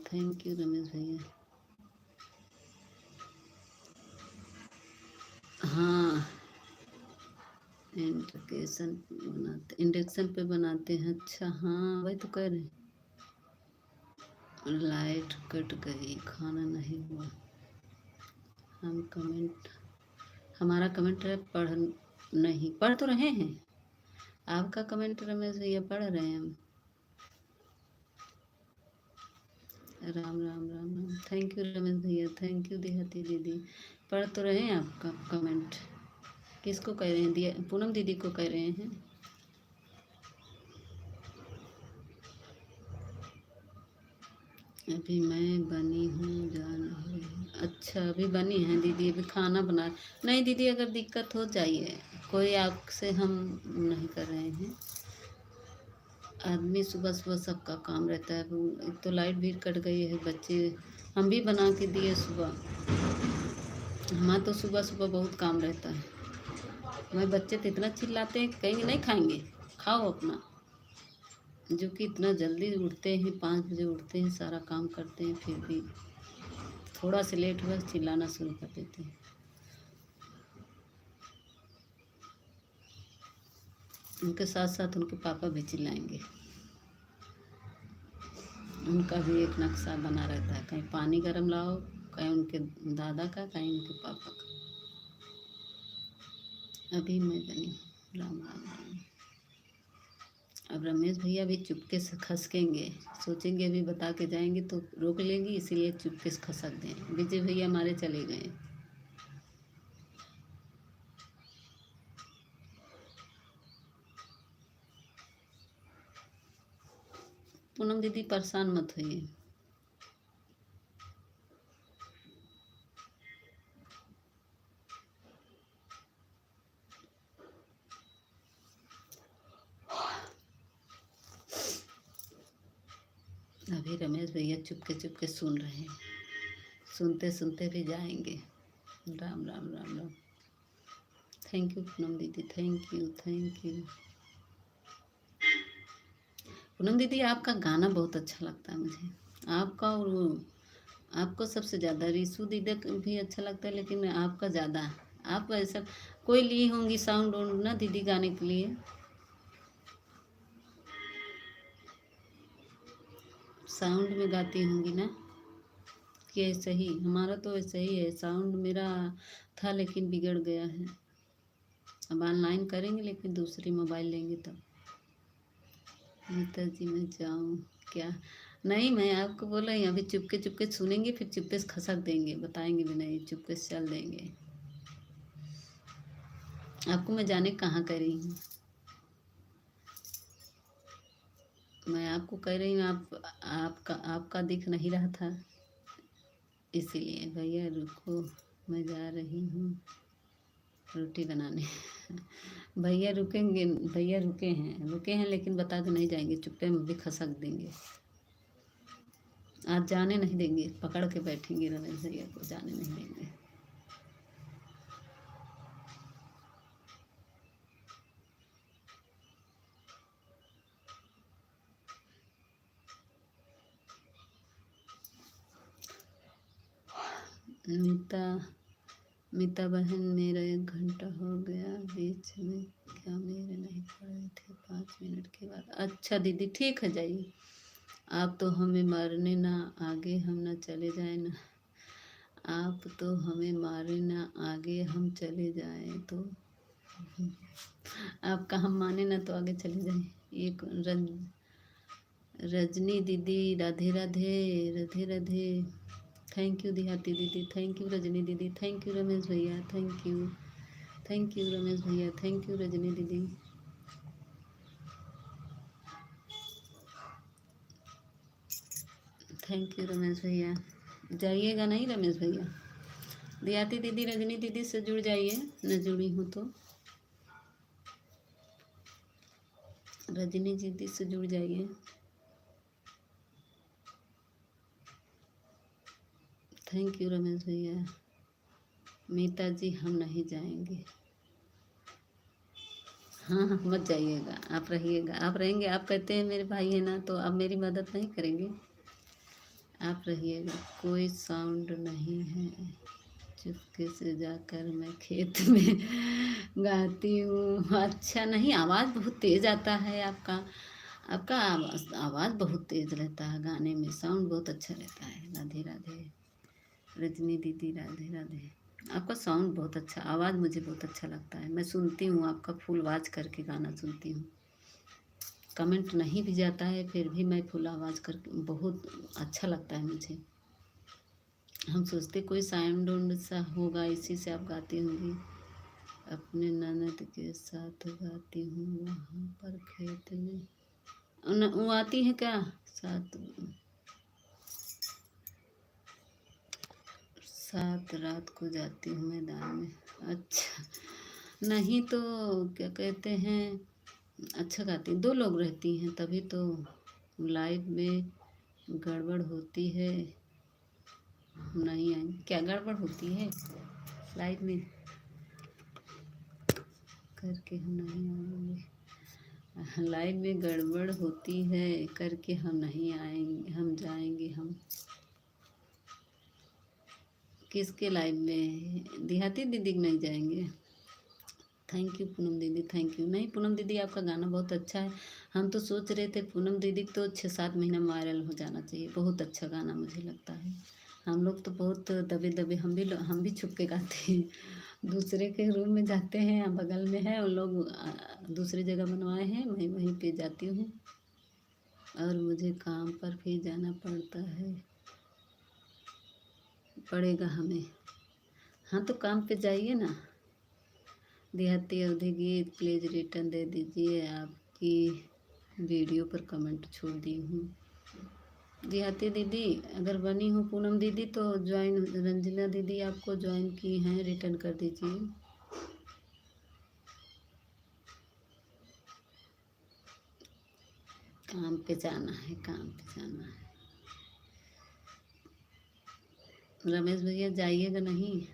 थैंक यू रमेश भैया। हाँ, इंडक्शन पे बनाते हैं। अच्छा हाँ, वही तो कह रहे हैं। लाइट कट गई, खाना नहीं हुआ। हम कमेंट हमारा कमेंट है, पढ़ नहीं पढ़ तो रहे हैं। आपका कमेंट रमेश भैया पढ़ रहे हैं हम। राम राम राम राम। थैंक यू रमेश भैया, थैंक यू देहाती दीदी। पढ़ तो रहे हैं आपका कमेंट। किसको कह रहे हैं? दिया पूनम दीदी को कह रहे हैं। अभी मैं बनी हूँ, जा नहीं रही। अच्छा अभी बनी है दीदी, अभी खाना बना। नहीं दीदी, अगर दिक्कत हो जाइए, कोई आपसे हम नहीं कर रहे हैं। आदमी सुबह सुबह सबका काम रहता है। एक तो लाइट भी कट गई है, बच्चे हम भी बना के दिए सुबह। हमारा तो सुबह सुबह बहुत काम रहता है। हमारे बच्चे तो इतना चिल्लाते हैं, कहेंगे नहीं खाएंगे, खाओ अपना। जो कि इतना जल्दी उठते हैं, 5 बजे उठते हैं, सारा काम करते हैं, फिर भी थोड़ा से लेट हुआ चिल्लाना शुरू कर देते हैं। उनके साथ साथ उनके पापा भी चिल्लाएंगे। उनका भी एक नक्शा बना रहता है, कहीं पानी गर्म लाओ, कहीं उनके दादा का, कहीं उनके पापा का। अभी मैं बनी। राम राम राम। अब रमेश भैया भी चुपके से खसकेंगे, सोचेंगे अभी बता के जाएंगे तो रोक लेंगी, इसीलिए चुपके से खसक दें। विजय भैया हमारे चले गए। पूनम दीदी परेशान मत होइए। अभी रमेश भैया चुपके चुपके सुन रहे हैं, सुनते सुनते भी जाएंगे। राम राम राम राम। थैंक यू पूनम दीदी, थैंक यू। पूनम दीदी आपका गाना बहुत अच्छा लगता है मुझे, आपका और वो आपको सबसे ज़्यादा। रीशु दीदी का भी अच्छा लगता है, लेकिन आपका ज़्यादा। आप ऐसा कोई ली होंगी साउंड वाउंड ना दीदी गाने के लिए? साउंड में गाती होंगी ना? कि ऐसा ही? हमारा तो ऐसा ही है, साउंड मेरा था लेकिन बिगड़ गया है। अब ऑनलाइन करेंगे, लेकिन दूसरी मोबाइल लेंगे तब। नेताजी में जाऊँ क्या? नहीं, मैं आपको बोल रही हूँ, अभी चुपके चुपके सुनेंगे, फिर चुपके से खसक देंगे, बताएंगे भी नहीं, चुपके से चल देंगे। आपको मैं जाने कहाँ कह रही हूँ? मैं आपको कह रही हूँ, आपका दिख नहीं रहा था, इसीलिए। भैया रुको, मैं जा रही हूँ रोटी बनाने। भैया रुकेंगे, भैया रुके हैं लेकिन बता के नहीं जाएंगे, चुप्पे में भी खसक देंगे। आज जाने नहीं देंगे, पकड़ के बैठेंगे रमेश भैया को, जाने नहीं देंगे। मीता बहन, मेरा 1 घंटा हो गया, बीच में क्या मेरे नहीं पड़े थे 5 मिनट के बाद? अच्छा दीदी ठीक है, जाइए। आप तो हमें मारने ना आगे हम ना चले जाए ना, आप तो हमें मारे ना आगे हम चले जाए तो आपका हम माने ना तो आगे चले जाए। एक रजनी दीदी, राधे राधे, राधे राधे। थैंक यू देहाती दीदी, थैंक यू रजनी दीदी, थैंक यू रमेश भैया, थैंक यू रमेश भैया, थैंक यू रजनी दीदी। थैंक यू रमेश भैया। जाइएगा नहीं रमेश भैया? देहाती दीदी, रजनी दीदी से जुड़ जाइए, न जुड़ी हूँ तो। रजनी दीदी से जुड़ जाइए। थैंक यू रमेश भैया। मीता जी, हम नहीं जाएंगे। हाँ हाँ, मत जाइएगा, आप रहिएगा, आप रहेंगे। आप कहते हैं मेरे भाई है ना, तो आप मेरी मदद नहीं करेंगे? आप रहिएगा। कोई साउंड नहीं है, चुपके से जाकर मैं खेत में गाती हूँ। अच्छा, नहीं, आवाज़ बहुत तेज़ आता है आपका। आपका आवाज़ बहुत तेज़ रहता है गाने में, साउंड बहुत अच्छा रहता है। राधे राधे रजनी दीदी, राधे राधे। आपका साउंड बहुत अच्छा, आवाज़ मुझे बहुत अच्छा लगता है। मैं सुनती हूँ आपका, फुल आवाज़ करके गाना सुनती हूँ। कमेंट नहीं भी जाता है फिर भी मैं फुल आवाज़ करके, बहुत अच्छा लगता है मुझे। हम सोचते कोई साउंड उंड सा होगा, इसी से आप गाती होंगी। अपने ननद के साथ गाती हूँ वहाँ पर खेत में। वो आती है क्या साथ? साथ रात को जाती हूँ मैदान में। अच्छा, नहीं तो क्या कहते हैं, अच्छा गाती, 2 लोग रहती हैं तभी तो लाइव में गड़बड़ होती है। नहीं आई, क्या गड़बड़ होती है लाइव में? करके हम नहीं आएंगे। लाइव में गड़बड़ होती है करके हम नहीं आएंगे, हम जाएंगे हम। किसके लाइव में? देहाती दीदी नहीं जाएंगे? थैंक यू पूनम दीदी, थैंक यू। नहीं पूनम दीदी, आपका गाना बहुत अच्छा है। हम तो सोच रहे थे पूनम दीदी तो 6-7 महीना वायरल हो जाना चाहिए। बहुत अच्छा गाना मुझे लगता है। हम लोग तो बहुत दबे दबे, हम भी छुप के गाते हैं। दूसरे के रूम में जाते हैं, बगल में है उन लोग, दूसरी जगह बनवाए हैं, मैं वहीं पे जाती हूँ और मुझे काम पर भी जाना पड़ेगा हमें। हाँ तो काम पे जाइए ना। देहाती अवधि गीत प्लीज़ रिटर्न दे दीजिए, आपकी वीडियो पर कमेंट छोड़ दी हूँ। देहाती दीदी अगर बनी हो पूनम दीदी तो ज्वाइन, रंजना दीदी आपको ज्वाइन की हैं, रिटर्न कर दीजिए। काम पे जाना है, काम पे जाना है। रमेश भैया जाइएगा नहीं?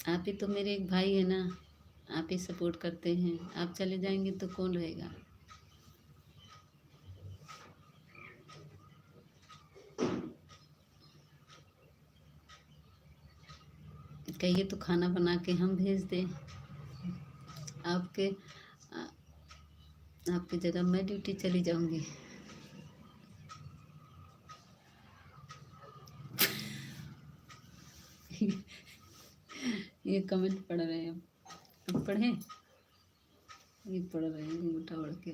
आप ही तो मेरे एक भाई है ना, आप ही सपोर्ट करते हैं। आप चले जाएंगे तो कौन रहेगा? कहिए तो खाना बना के हम भेज दें। आपके आपकी जगह मैं ड्यूटी चली जाऊंगी। ये कमेंट पढ़ रहे हैं, अब पढ़ें? ये पढ़ रहे हैं घूंघटा ओढ़ के।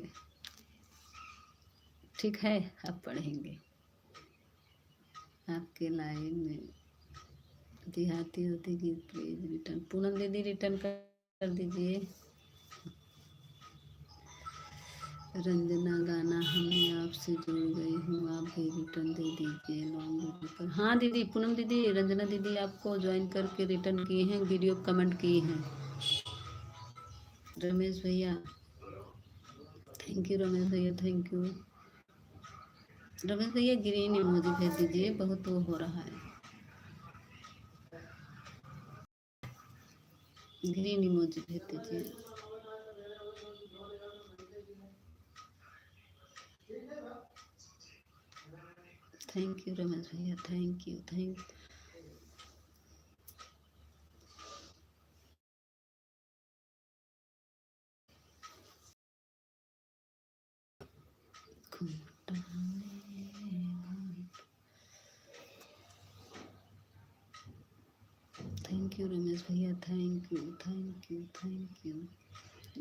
ठीक है, अब पढ़ेंगे। आपके लाइन में देहाती होती गीत प्लीज रिटर्न। पूनम दीदी रिटर्न कर दीजिए। रंजना गाना, हमने आपसे जुड़ गई हूँ, आप भी रिटर्न दे दीजिए लॉन्ग पर। हाँ दीदी, पूनम दीदी, रंजना दीदी आपको ज्वाइन करके रिटर्न किए हैं, वीडियो कमेंट किए हैं। रमेश भैया, थैंक यू रमेश भैया, थैंक यू। रमेश भैया ग्रीन इमोजी भेज दीजिए, बहुत वो हो रहा है। ग्रीन इमोजी भेज दीजिए। थैंक यू रमेश भैया, thank you thank thank you Ramesh भैया, thank you thank you thank you.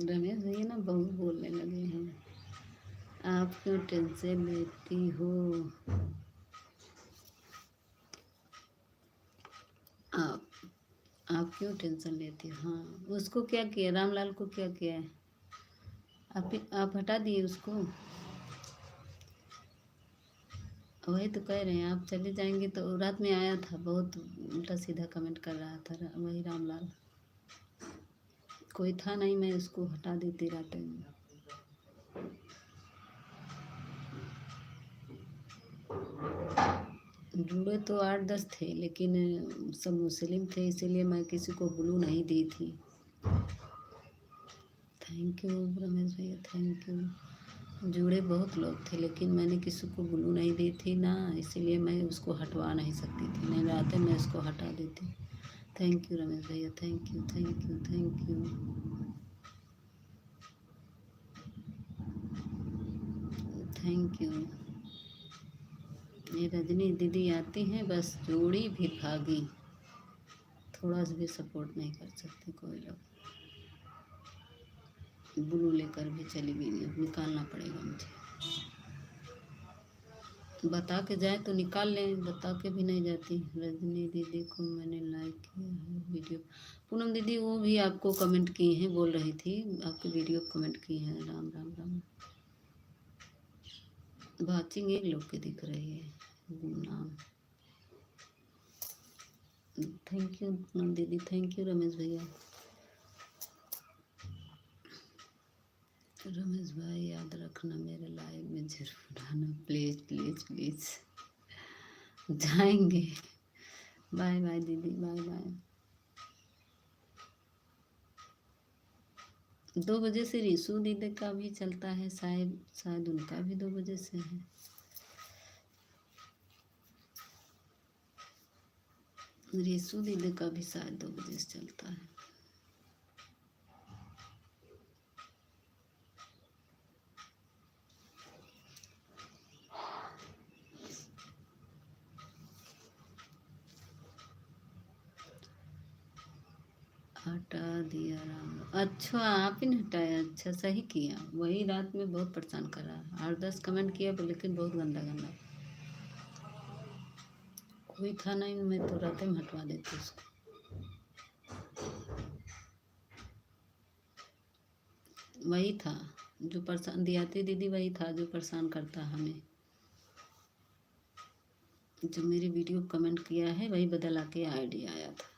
Ramesh भैया ना बहुत बोलने लगे हैं। आप क्यों टेंशन लेती हो? आप आप क्यों टेंशन लेती हो? हाँ, उसको क्या किया, रामलाल को क्या किया है? आप हटा दिए उसको। वही तो कह रहे हैं, आप चले जाएंगे तो। रात में आया था, बहुत उल्टा सीधा कमेंट कर रहा था वही रामलाल। कोई था नहीं, मैं उसको हटा देती रात में। जुड़े तो 8-10 थे, लेकिन सब मुस्लिम थे, इसीलिए मैं किसी को ब्लू नहीं दी थी। थैंक यू रमेश भैया, थैंक यू। जुड़े बहुत लोग थे, लेकिन मैंने किसी को ब्लू नहीं दी थी ना, इसीलिए मैं उसको हटवा नहीं सकती थी। नहीं रहते मैं उसको हटा देती। थैंक यू रमेश भैया, thank you thank you thank you thank you. ये रजनी दीदी आती हैं, बस जोड़ी भी भागी। थोड़ा सा भी सपोर्ट नहीं कर सकते कोई लोग। ब्लू लेकर भी चली गई, निकालना पड़ेगा मुझे। बता के जाए तो निकाल लें, बता के भी नहीं जाती। रजनी दीदी को मैंने लाइक किया है वीडियो। पूनम दीदी वो भी आपको कमेंट की हैं, बोल रही थी आपकी वीडियो कमेंट की है। राम राम राम। वाचिंग एक लोग की दिख रही है नाम। थैंक यू पूनम दीदी, थैंक यू रमेश भैया। रमेश भाई याद रखना, मेरे लाइव में जरूर आना, प्लीज़ प्लीज़ प्लीज़। जाएंगे। बाय बाय दीदी, बाय बाय। 2 बजे से रिशु दीदी का भी चलता है, शायद शायद उनका भी 2 बजे से है। रिशु दीदी का भी शायद 2 बजे से चलता है। हटा दिया राम। अच्छा, आप ही ने हटाया? अच्छा, सही किया। वही रात में बहुत परेशान कर रहा है, 8-10 कमेंट किया लेकिन बहुत गंदा गंदा। कोई था नहीं, मैं तो रात में हटवा देती उसको। वही था जो परेशान, दिया थी दीदी, वही था जो परेशान करता हमें। जो मेरी वीडियो कमेंट किया है वही बदला के आईडी आया था।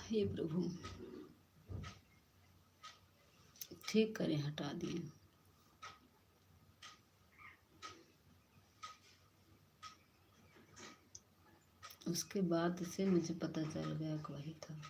हे प्रभु, ठीक करें, हटा दिए। उसके बाद से मुझे पता चल गया कि वही था।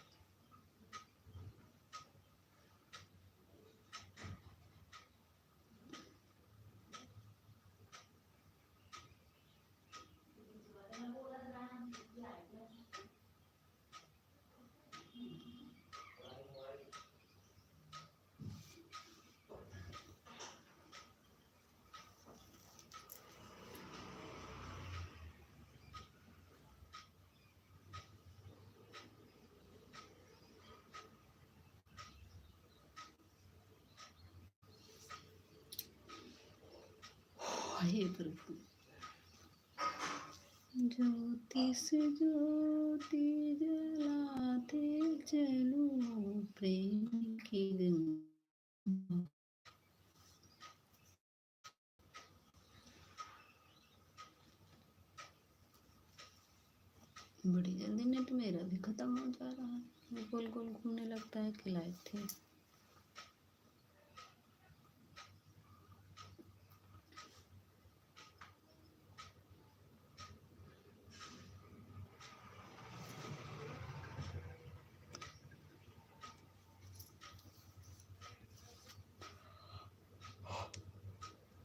हे प्रभु, ज्योति से ज्योति जलाते चलो, प्रेम की गंगा। बड़ी जल्दी नेट मेरा भी खत्म हो जा रहा है, गोल गोल घूमने लगता है कि लाइट थी।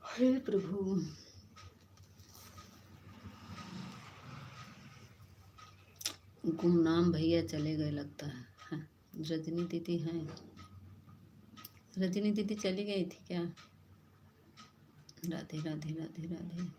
हे प्रभु, गुमनाम भैया चले गए लगता है। हाँ, रजनी दीदी हैं। रजनी दीदी चली गई थी क्या? राधे राधे राधे राधे।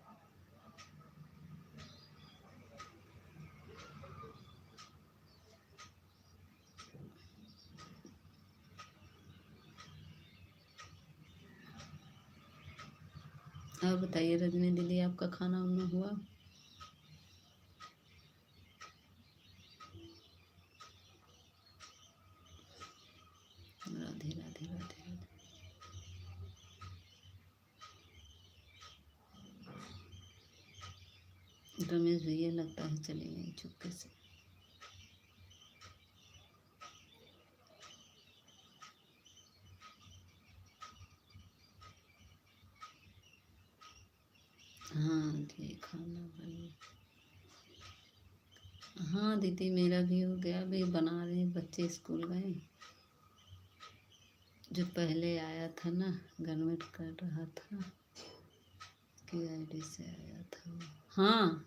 और बताइए रजनी दीदी, आपका खाना वाना हुआ? राधे राधे राधे राधे। रमेश भैया लगता है चले गए चुपके से। हाँ जी, खाना बनी। हाँ दीदी, मेरा भी हो गया। अभी बना रहे, बच्चे स्कूल गए। जो पहले आया था ना, गनवेट कर रहा था कि आईडी से आया था वो। हाँ,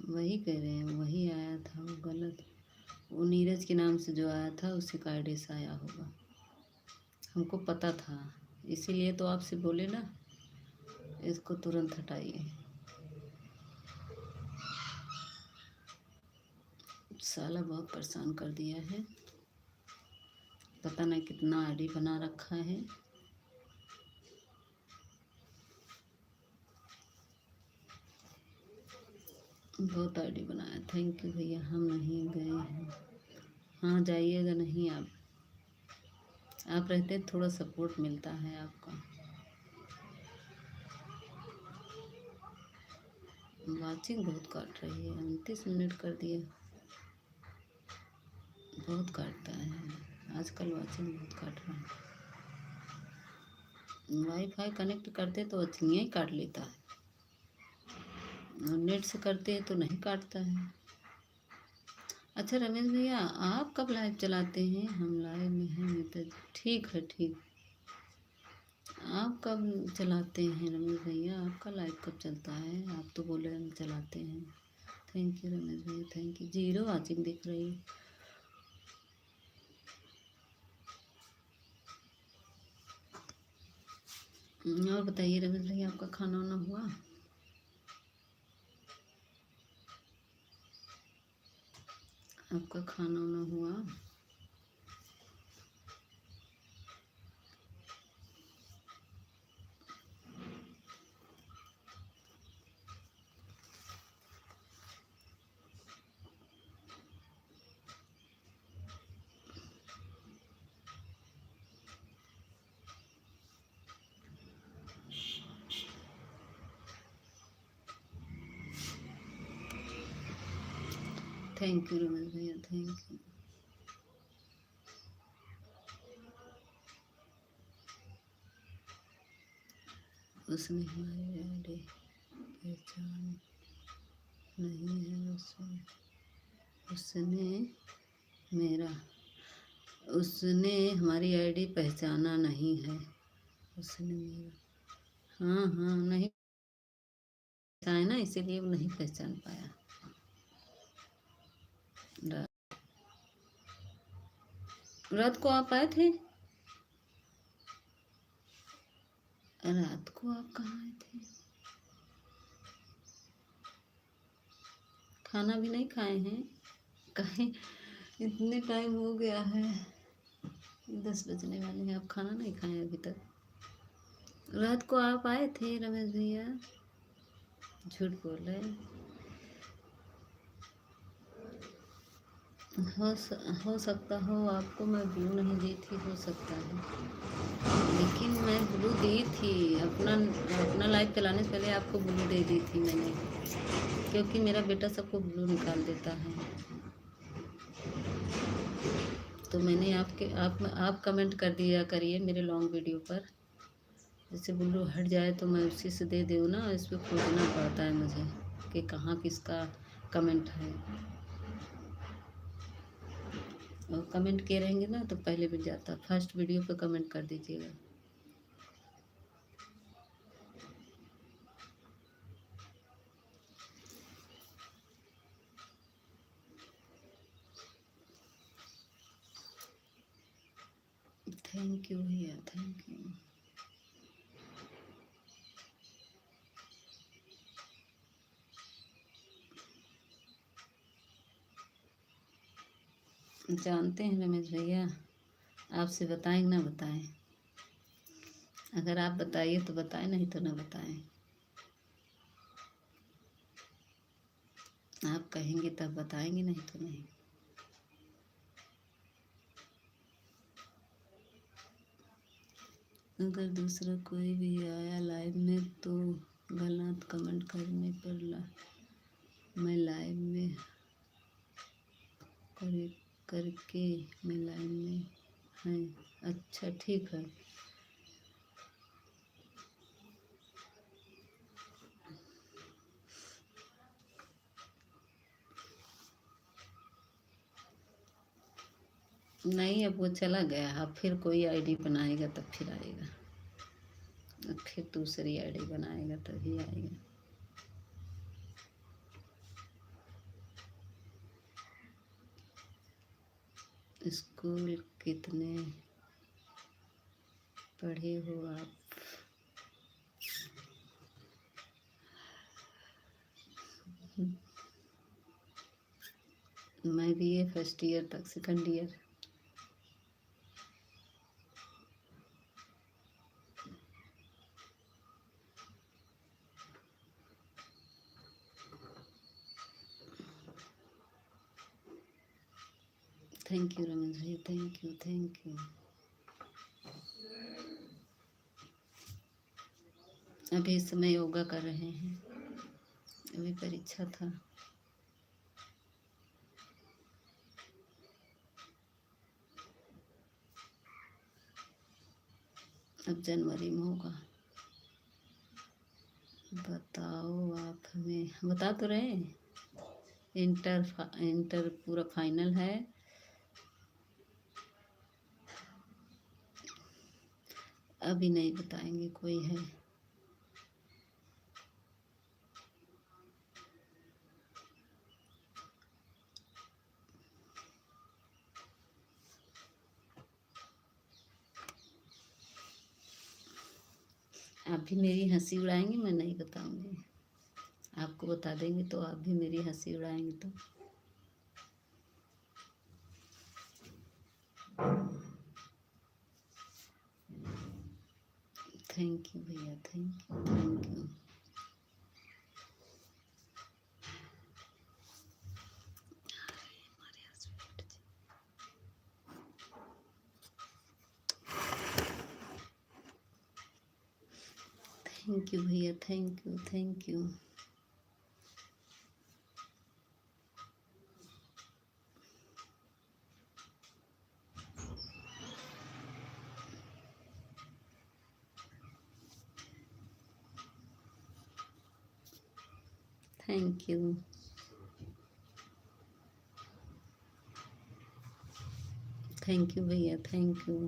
वही कह रहे हैं, वही आया था वो गलत। वो नीरज के नाम से जो आया था उसी का आईडी से आया होगा। हमको पता था, इसीलिए तो आपसे बोले ना, इसको तुरंत हटाइए। साला बहुत परेशान कर दिया है, पता नहीं कितना आईडी बना रखा है। बहुत आईडी बनाया। थैंक यू भैया, हम नहीं गए हैं। हाँ जाइएगा नहीं आप रहते थोड़ा सपोर्ट मिलता है आपका। वाचिंग बहुत काट रही है, 29 मिनट कर दिए। बहुत काटता है आजकल, वाचिंग बहुत काट रहा है। वाईफाई कनेक्ट करते तो अच्छी ही काट लेता है, और नेट से करते हैं तो नहीं काटता है। अच्छा रमेश भैया, आप कब लाइव चलाते हैं? हम लाइव में हैं मित्र। ठीक है, ठीक। आप कब चलाते हैं रमेश भैया? आपका लाइव कब चलता है? आप तो बोले हम चलाते हैं। थैंक यू रमेश भैया, थैंक यू। 0 वाचिंग दिख रही है। और बताइए रमेश भैया, आपका खाना वाना हुआ? आपका खाना वाना हुआ? थैंक यू रमेश भैया, थैंक यू। उसने हमारी आईडी पहचान नहीं है, उसने मेरा उसने हमारी आईडी पहचाना नहीं है। उसने मेरा, हाँ हाँ, नहीं पहचाना ना, इसीलिए वो नहीं पहचान पाया। रात को आप आए थे? रात को आप कहाँ आए थे? खाना भी नहीं खाए हैं? कहीं इतने टाइम हो गया है, 10 बजने वाले हैं, आप खाना नहीं खाए अभी तक? रात को आप आए थे रमेश भैया? झूठ बोल रहे हैं। हो सकता हो आपको मैं ब्लू नहीं दी थी, हो सकता है। लेकिन मैं ब्लू दी थी, अपना अपना लाइव चलाने से पहले आपको ब्लू दे दी थी मैंने, क्योंकि मेरा बेटा सबको ब्लू निकाल देता है। तो मैंने आप कमेंट कर दिया करिए मेरे लॉन्ग वीडियो पर, जैसे ब्लू हट जाए तो मैं उसी से दे दूँ ना, इस पर खोजना पड़ता है मुझे कि कहाँ किसका कमेंट है। और कमेंट किए रहेंगे ना तो पहले मिल जाता, फर्स्ट वीडियो पे कमेंट कर दीजिएगा। थैंक यू भैया, थैंक यू। जानते हैं रमेश भैया, आपसे बताएं ना बताएं, अगर आप बताइए तो बताएं, नहीं तो ना बताएं। आप कहेंगे तब बताएंगे, नहीं तो नहीं। अगर दूसरा कोई भी आया लाइव में तो गलत कमेंट करने पर मैं लाइव में करे करके मैं लाइव में है। अच्छा ठीक है। नहीं, अब वो चला गया, अब फिर कोई आईडी बनाएगा तब फिर आएगा, अब फिर दूसरी आईडी बनाएगा तभी आएगा। स्कूल कितने पढ़े हो आप? मैं बीए फर्स्ट ईयर तक, second year. Thank you Ramesh भाई, थैंक यू, थैंक यू। अभी इस समय योगा कर रहे हैं, अभी परीक्षा था। अब जनवरी में होगा। बताओ आप हमें, बता तो रहे हैं। इंटर पूरा फाइनल है। अभी नहीं बताएंगे, कोई है। आप भी मेरी हंसी उड़ाएंगे, मैं नहीं बताऊंगी। आपको बता देंगे तो आप भी मेरी हंसी उड़ाएंगे तो। थैंक यू भैया, thank you, thank you. Thank you भैया, thank you, thank you. Thank you. Thank you भैया, थैंक यू।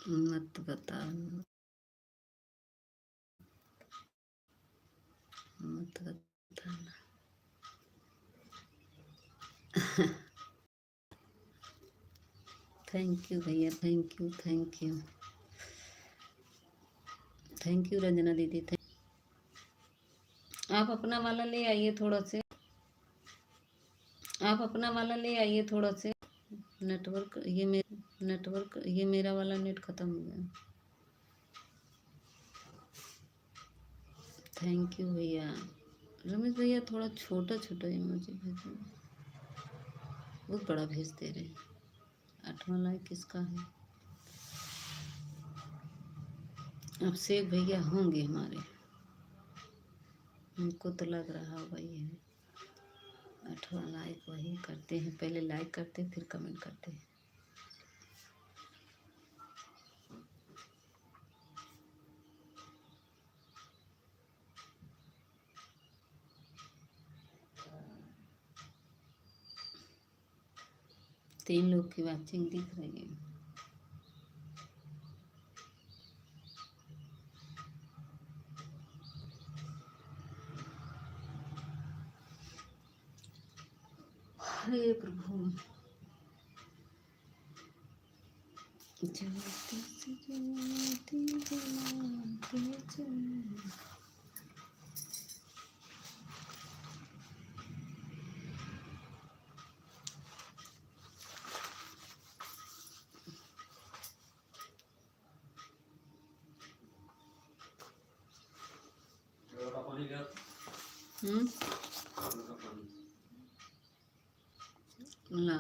मत बताना, मत बताना। थैंक यू भैया, thank you, thank you, thank you Ranjana दीदी, थैंक आप अपना वाला ले आइए थोड़ा से, आप अपना वाला ले आइए थोड़ा से। नेटवर्क ये मेरा वाला नेट खत्म हो गया। थैंक यू भैया। रमेश भैया थोड़ा छोटा छोटा इमोजी भेजो, बहुत बड़ा भेज दे रहे हैं। 8वां लाइक किसका है? अब शेख भैया होंगे हमारे, हमको तो लग रहा वही है। 8वां लाइक वही करते हैं, पहले लाइक करते हैं फिर कमेंट करते हैं। तीन लोग की वाचिंग दिख रही है। हे प्रभु, ज्योति से ज्योति जलाते चलो। ला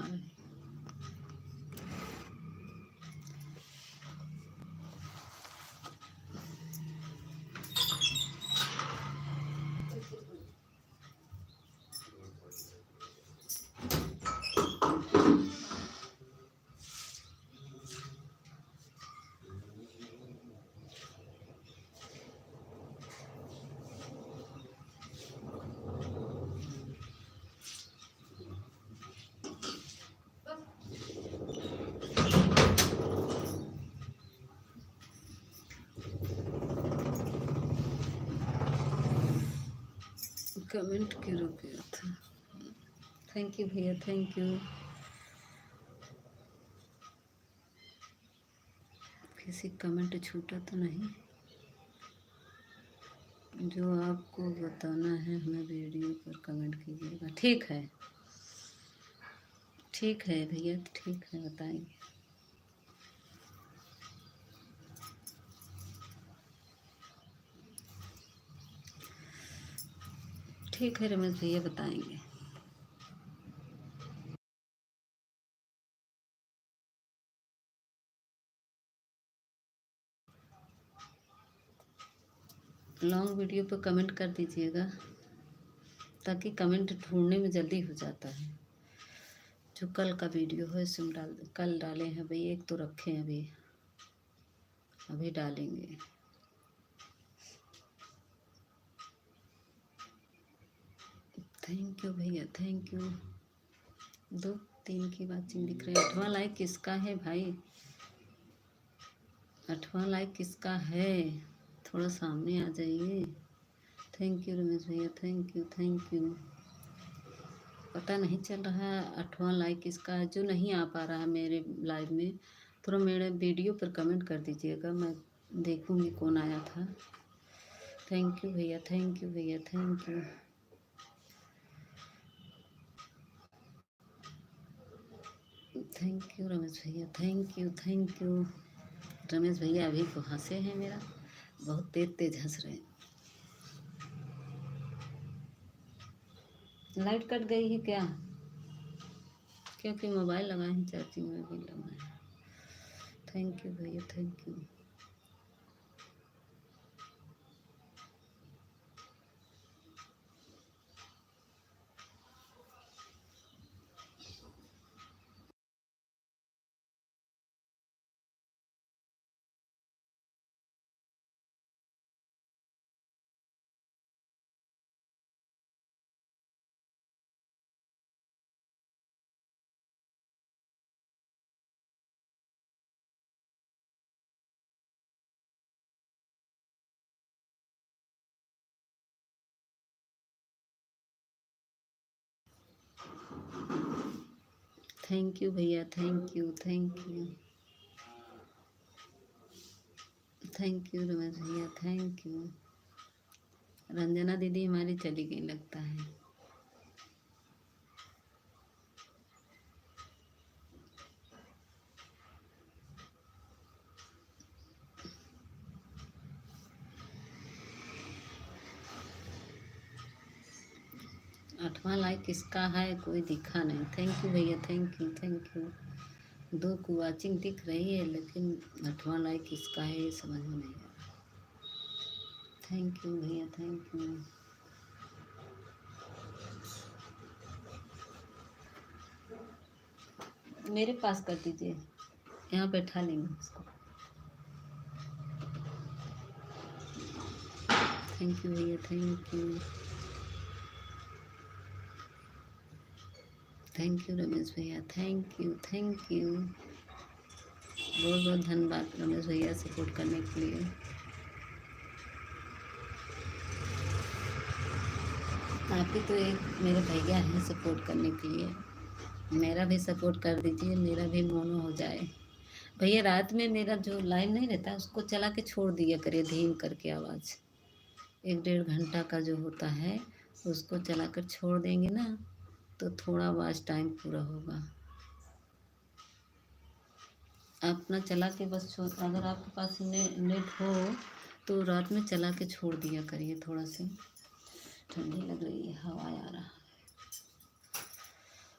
कमेंट क्यों रुक गया था? थैंक यू भैया, थैंक यू। किसी कमेंट छूटा तो नहीं? जो आपको बताना है हमें वीडियो पर कमेंट कीजिएगा। ठीक है, ठीक है भैया, ठीक है, बताएंगे। ठीक है रमेश भैया, बताएंगे। लॉन्ग वीडियो पर कमेंट कर दीजिएगा, ताकि कमेंट ढूंढने में जल्दी हो जाता है। जो कल का वीडियो है उसमें कल डाले हैं भाई, एक तो रखे हैं अभी, अभी डालेंगे। थैंक यू भैया, थैंक यू। 2-3 की वाचिंग दिख रही है। 8वां लाइक किसका है भाई? 8वां लाइक किसका है? थोड़ा सामने आ जाइए। थैंक यू रमेश भैया, थैंक यू, थैंक यू। पता नहीं चल रहा 8वां लाइक किसका है। जो नहीं आ पा रहा है मेरे लाइव में, थोड़ा मेरे वीडियो पर कमेंट कर दीजिएगा, मैं देखूंगी कौन आया था। थैंक यू भैया, थैंक यू भैया, thank you. Thank you Ramesh भैया, thank you, thank you. Ramesh भैया अभी को हंसे हैं, मेरा बहुत तेज तेज हंस रहे हैं। लाइट कट गई है क्या? क्योंकि मोबाइल लगाए हैं, चार्जिंग में भी लगाए। थैंक यू भैया, थैंक यू। थैंक यू भैया, thank you, thank you. Thank you Ramesh भैया, थैंक यू। रंजना दीदी हमारी चली गई लगता है। आठवां लाइक किसका है, कोई दिखा नहीं। थैंक यू भैया, थैंक यू थैंक यू। 2 की वॉचिंग दिख रही है लेकिन 8वां लाइक किसका है ये समझ में नहीं आ रहा। थैंक यू भैया, थैंक यू। मेरे पास कर दीजिए, यहाँ बैठा लेंगे उसको। थैंक यू भैया, thank you. Thank you Ramesh भैया, थैंक यू थैंक यू। बहुत बहुत धन्यवाद रमेश भैया सपोर्ट करने के लिए। आप ही तो एक मेरे भैया हैं सपोर्ट करने के लिए। मेरा भी सपोर्ट कर दीजिए, मेरा भी मोनो हो जाए। भैया रात में मेरा जो लाइव नहीं रहता उसको चला के छोड़ दिया करिए धीम करके आवाज़। 1-1.5 घंटा का जो होता है उसको चला कर छोड़ देंगे ना तो थोड़ा आवाज़ टाइम पूरा होगा। अपना चला के बस छोड़, अगर आपके पास नेट हो तो रात में चला के छोड़ दिया करिए। थोड़ा सी ठंडी लग रही है, हवा आ रहा है।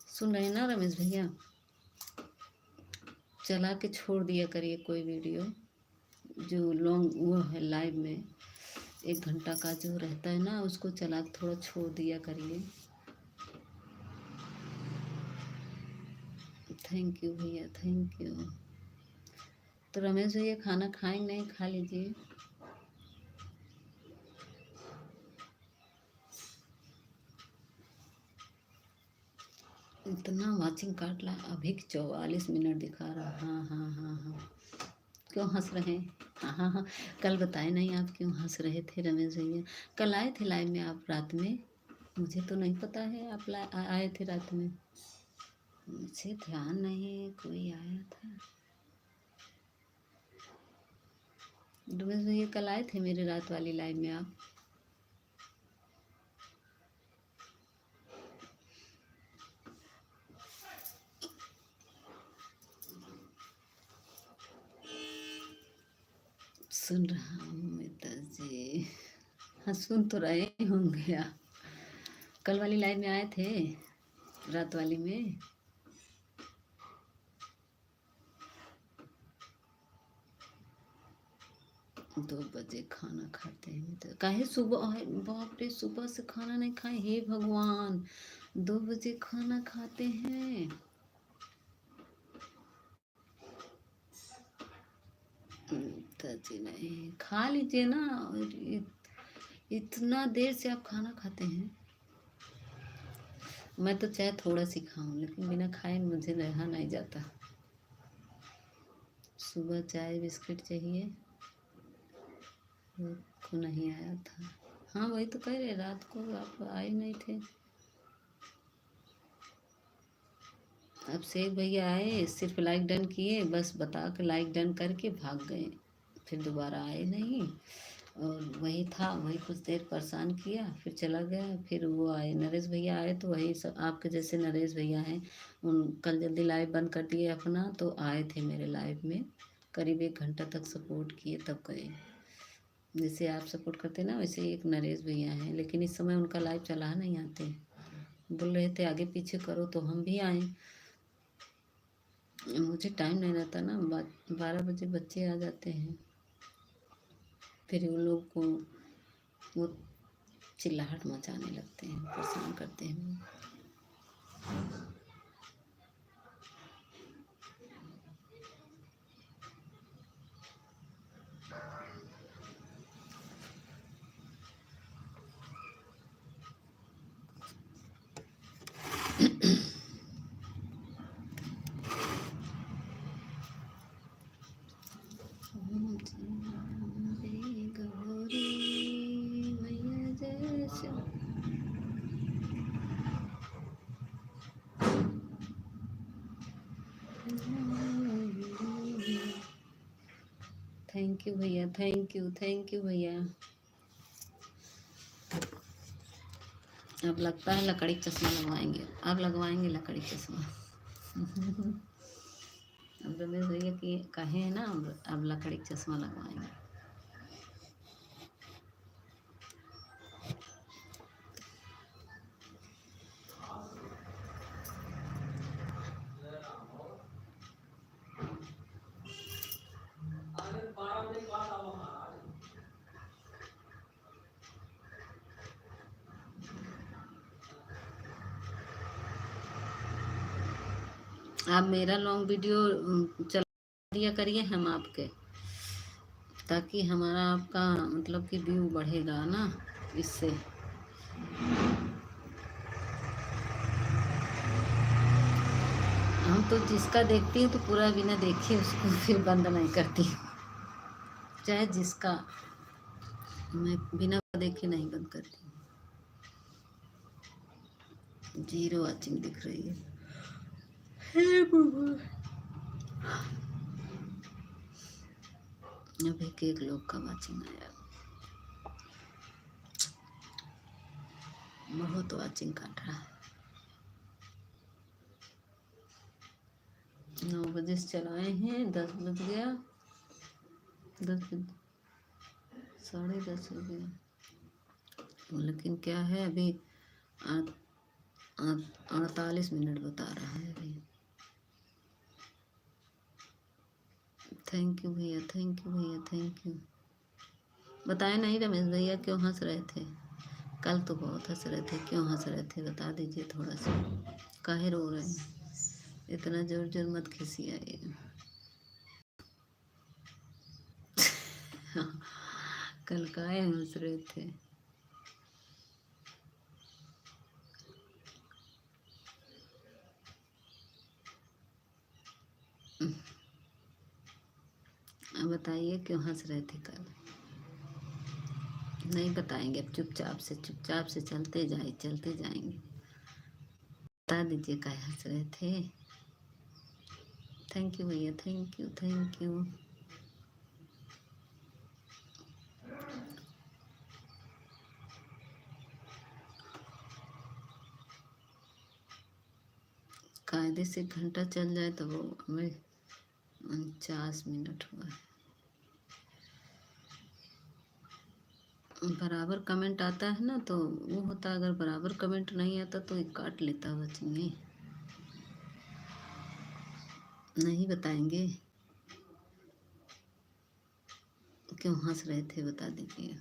सुन रहे हैं ना रमेश भैया? चला के छोड़ दिया करिए कोई वीडियो जो लॉन्ग वो है लाइव में 1 घंटा का जो रहता है ना उसको चला के थोड़ा छोड़ दिया करिए। थैंक यू भैया, थैंक यू। तो रमेश भैया खाना खाएंगे नहीं, खा लीजिए। इतना वॉचिंग काट ला, अभी 44 मिनट दिखा रहा। हाँ हाँ हाँ हाँ। क्यों हंस रहे हैं? हाँ हाँ हाँ। कल बताए नहीं आप क्यों हंस रहे थे रमेश भैया? कल आए थे लाइव में आप रात में? मुझे तो नहीं पता है आप आए थे रात में। मुझे ध्यान नहीं कोई आया था। रमेश भैया कल आए थे मेरे रात वाली लाइव में आप? सुन रहा हूँ मिता जी। हाँ सुन तो रहे होंगे आप। कल वाली लाइव में आए थे, रात वाली में? 2 बजे खाना खाते हैं तो काहे सुबह बाप रे, सुबह से खाना नहीं खाए? हे भगवान, 2 बजे खाना खाते हैं? जी नहीं, खा लीजिए ना। इतना देर से आप खाना खाते हैं? मैं तो चाहे थोड़ा सी खाऊं लेकिन बिना खाए मुझे रहा नहीं जाता। सुबह चाय बिस्किट चाहिए। को नहीं आया था। हाँ वही तो कह रहे, रात को आप आए नहीं थे। अब शेख भैया आए, सिर्फ लाइक डन किए, बस बता के लाइक डन करके भाग गए। फिर दोबारा आए नहीं। और वही था, वही कुछ देर परेशान किया फिर चला गया। फिर वो आए नरेश भैया आए तो वही सब आपके जैसे नरेश भैया हैं। उन कल जल्दी लाइव बंद कर दिए अपना तो आए थे मेरे लाइव में, करीब 1 घंटा तक सपोर्ट किए तब गए। जैसे आप सपोर्ट करते ना वैसे ही एक नरेश भैया हैं, लेकिन इस समय उनका लाइव चला नहीं आते। बोल रहे थे आगे पीछे करो तो हम भी आए। मुझे टाइम नहीं रहता ना, 12 बजे बच्चे आ जाते हैं। फिर उन लोग को वो चिल्लाहट मचाने लगते हैं, परेशान करते हैं। थैंक यू भैया, थैंक यू थैंक यू भैया। अब लगता है लकड़ी चश्मा लगवाएंगे, अब लगवाएंगे लकड़ी चश्मा। अब रमेश भैया की कहे हैं ना, अब लकड़ी चश्मा लगवाएंगे। आप मेरा लॉन्ग वीडियो चला दिया करिए हम आपके, ताकि हमारा आपका मतलब कि व्यू बढ़ेगा ना इससे। हम तो जिसका देखती हूँ तो पूरा बिना देखे उसको फिर बंद नहीं करती हूँ, चाहे जिसका, मैं बिना देखे नहीं बंद करती हूँ। 0 वाचिंग दिख रही है। अभी एक लोग का वाचिंग आया, बहुत वाचिंग काट रहा है। 9 बजे से चलाए हैं, 10 बज गया, 10:30 हो गया। लेकिन क्या है अभी 48 मिनट बता रहा है अभी। थैंक यू भैया, थैंक यू भैया, थैंक यू। बताए नहीं रमेश भैया क्यों हंस रहे थे? कल तो बहुत हंस रहे थे, क्यों हंस रहे थे बता दीजिए थोड़ा सा। काहे रो रहे हैं? इतना जोर जोर मत खिसियाइए। कल काहे हंस रहे थे? बताइए क्यों हंस रहे थे कल? नहीं बताएंगे, अब चुपचाप से चलते जाएंगे। बता दीजिए काहे हंस रहे थे? थैंक यू भैया, थैंक यू, थैंक यू। कायदे से घंटा चल जाए तो वो हमें 49 मिनट हुआ है। बराबर कमेंट आता है ना तो वो होता, अगर बराबर कमेंट नहीं आता तो एक काट लेता बच्चे। नहीं बताएंगे क्यों हंस रहे थे बता दीजिए।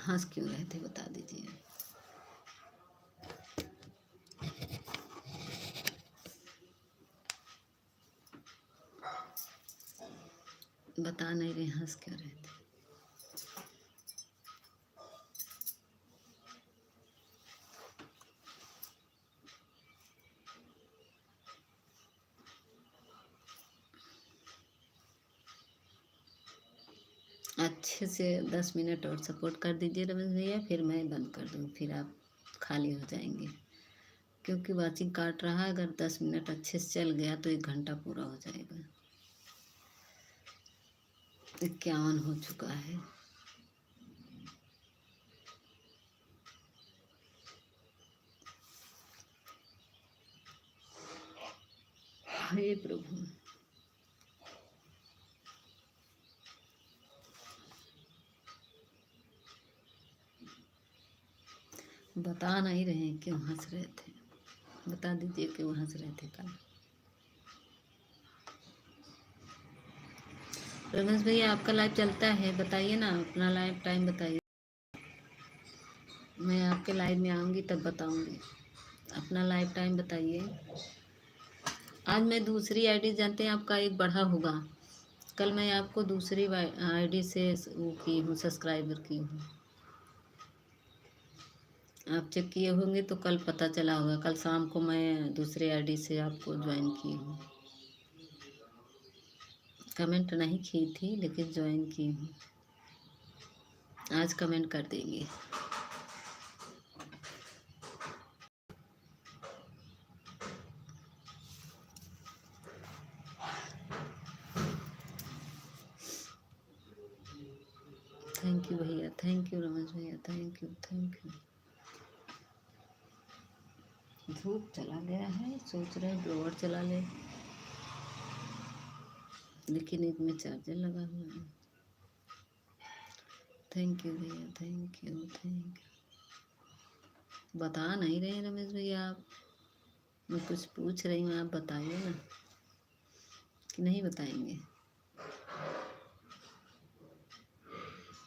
हंस क्यों रहे थे बता दीजिए। बता नहीं रहे हंस क्यों रहे थे? अच्छे से 10 मिनट और सपोर्ट कर दीजिए रमेश भैया, फिर मैं बंद कर दूँ, फिर आप खाली हो जाएंगे। क्योंकि वाचिंग काट रहा है, अगर 10 मिनट अच्छे से चल गया तो 1 घंटा पूरा हो जाएगा। 51 हो चुका है। हे प्रभु, बता नहीं रहे क्यों हंस रहे थे? बता दीजिए क्यों हंस रहे थे कल? रमेश भैया आपका लाइव चलता है, बताइए ना अपना लाइव टाइम बताइए। मैं आपके लाइव में आऊँगी तब बताऊँगी। अपना लाइव टाइम बताइए। आज मैं दूसरी आईडी, जानते हैं आपका एक बढ़ा होगा, कल मैं आपको दूसरी आईडी से वो की हूँ, सब्सक्राइबर की हूँ। आप चेक किए होंगे तो कल पता चला होगा। कल शाम को मैं दूसरे आईडी से आपको ज्वाइन की हूँ। कमेंट नहीं की थी लेकिन ज्वाइन की हूँ। आज कमेंट कर देंगे। थैंक यू भैया, थैंक यू रमेश भैया, थैंक यू थैंक यू। धूप चला गया है, सोच रहे ब्लोअर चला ले, लेकिन एक में चार्जर लगा हुआ है। थैंक यू भैया, थैंक यू थैंक यू। बता नहीं रहे रमेश भैया आप, मैं कुछ पूछ रही हूँ, आप बताइए ना, कि नहीं बताएंगे?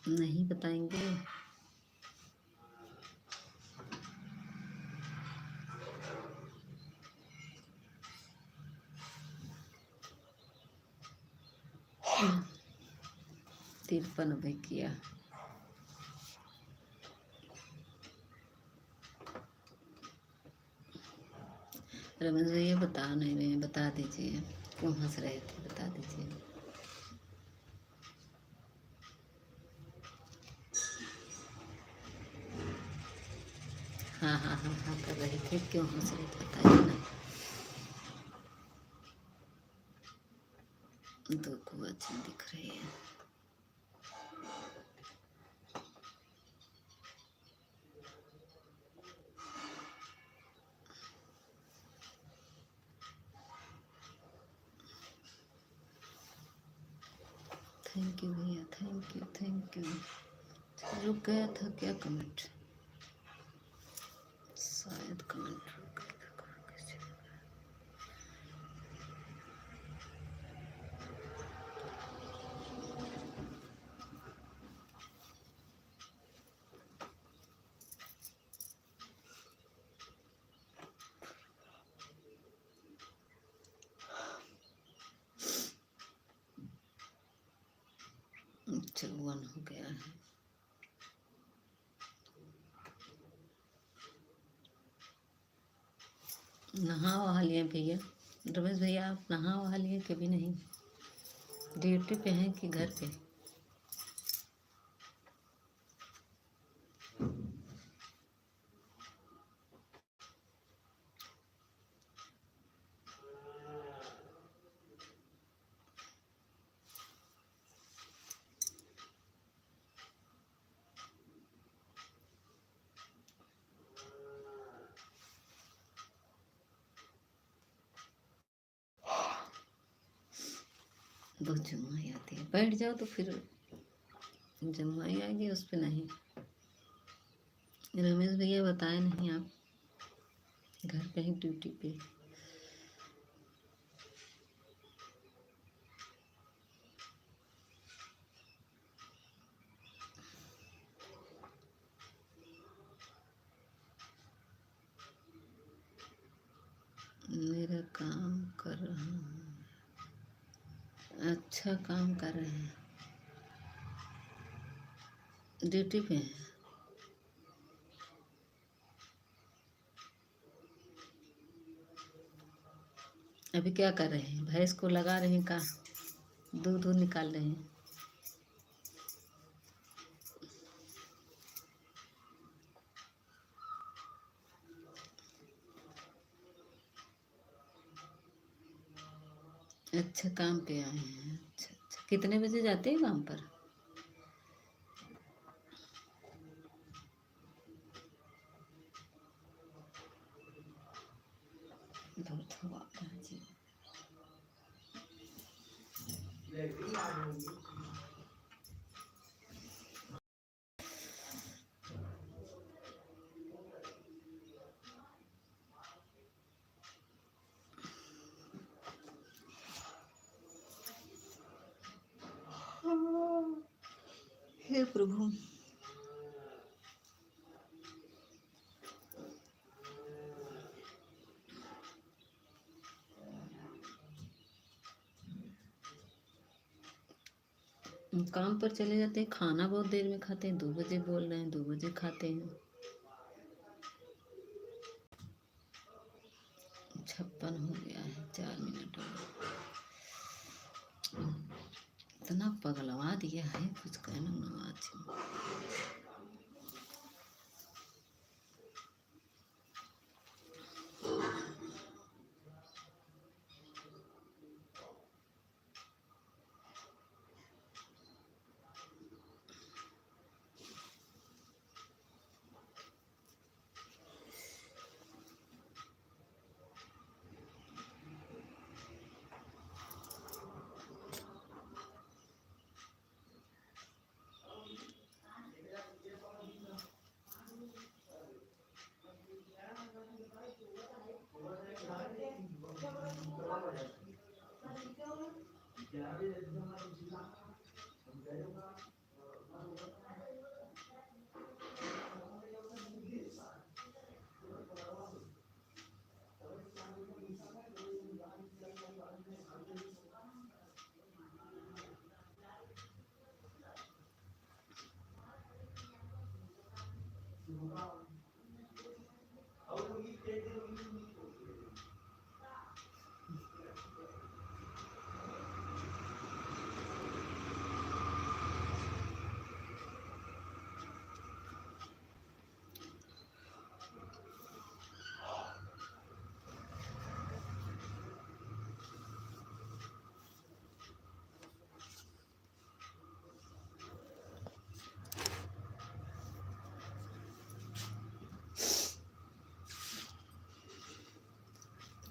नहीं बताएंगे? तिरपन रुपये किया। रमेश भैया बता नहीं रहे, बता दीजिए, क्यों हंस रहे थे, बता दीजिए। हाँ हाँ हाँ हाँ कर रहे थे, क्यों हंस रहे थे बताइए ना। दो को अच्छी दिख रही है। थैंक यू भैया, थैंक यू थैंक यू। रुक गया था क्या कमेंट? शायद कमेंट रुक गया था कैसे। चौवन हो गया है। नहा वहा लिए भैया? रमेश भैया आप नहा वहा लिए कभी नहीं? ड्यूटी पे हैं कि घर पे? बहुत जमाई आती है, बैठ जाओ तो फिर जमाई आएगी, उस पर नहीं। रमेश भैया बताए नहीं आप, घर पे ही ड्यूटी पे? मेरा काम कर रहा हूँ। अच्छा काम कर रहे हैं, ड्यूटी पे हैं। अभी क्या कर रहे हैं? भैंस को लगा रहे हैं का दूध निकाल रहे हैं? अच्छा काम पे आए हैं, अच्छा अच्छा। कितने बजे जाते हैं काम पर? बहुत हुआ जी। हे प्रभु। काम पर चले जाते हैं, खाना बहुत देर में खाते हैं, 2 बजे बोल रहे हैं, 2 बजे खाते हैं। 56 हो गया है, 4 मिनट और। इतना पगलवा दिया है, कुछ कहना ना बात।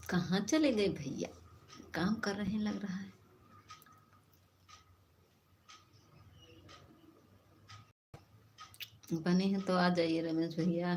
कहाँ चले गए भैया? काम कर रहे हैं लग रहा है। बने हैं तो आ जाइए रमेश भैया।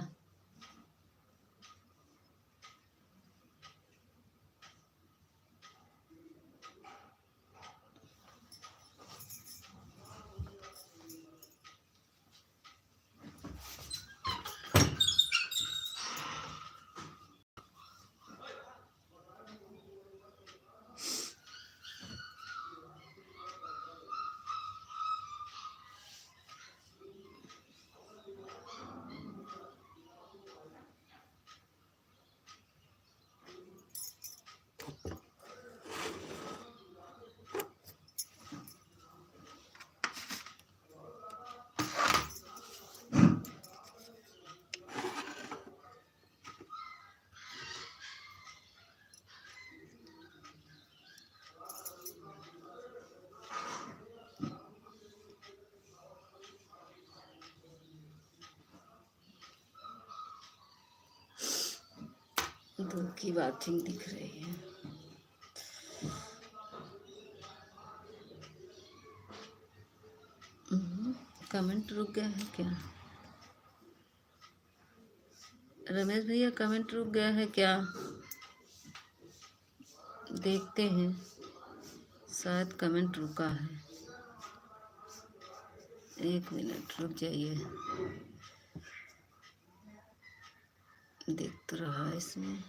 दो की बातिंग दिख रही है। कमेंट रुक गया है क्या? रमेश भैया कमेंट रुक गया है क्या? देखते हैं, शायद कमेंट रुका है। 1 मिनट रुक जाइए, देख तो रहा है इसमें।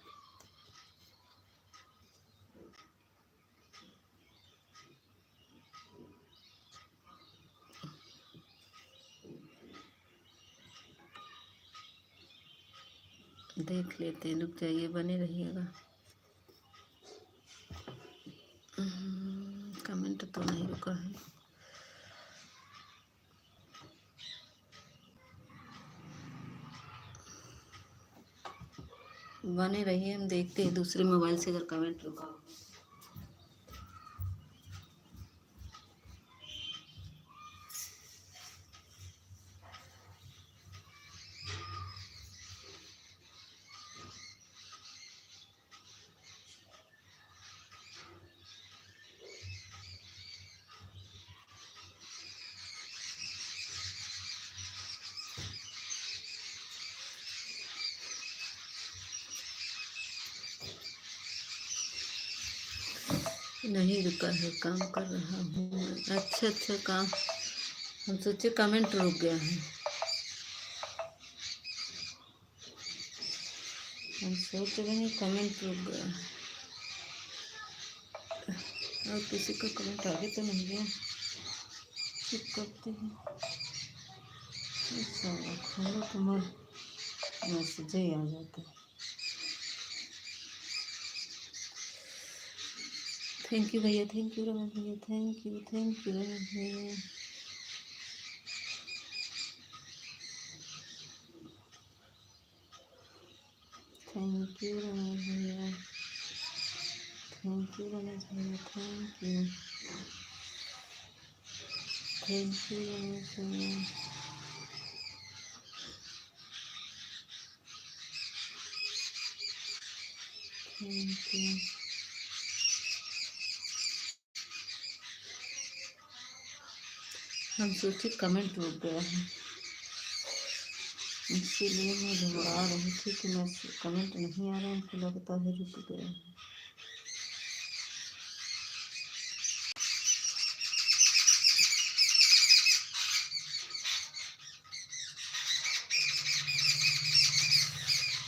देख लेते हैं, रुक जाइए, बने रहिएगा। कमेंट तो नहीं रुका है। बने रहिए, हम देखते हैं दूसरे मोबाइल से अगर कमेंट रुका हो। नहीं रुका है, काम कर रहा हूँ। अच्छा काम, हम सोचे कमेंट रुक गया है। हम सोच रहे हैं कमेंट रुक गया है। और किसी का कमेंट आगे तो नहीं गया। चेक करते हैं। खोलो तो मैसेज ही आ जाता है। थैंक यू भैया, थैंक यू रमेश भैया, थैंक यू रमेश भैया। थैंक यू रमेश भैया, थैंक यू रमेश भैया, थैंक यू रमेश भैया। Thank you. हम सोचे कमेंट रुक गया है, इसीलिए मैं घबरा रही थी कि मैं कमेंट नहीं आ रहा, उनको लगता है रुक गया है।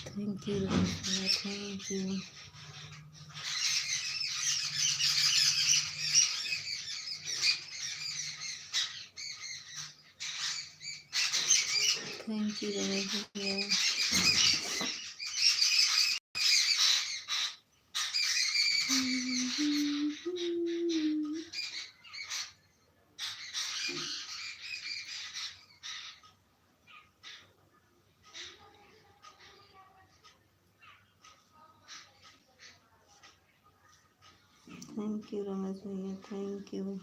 थैंक यू रमेश भैया, thank you. Thank you Ramesh भैया। थैंक यू रमेश भैया, thank you.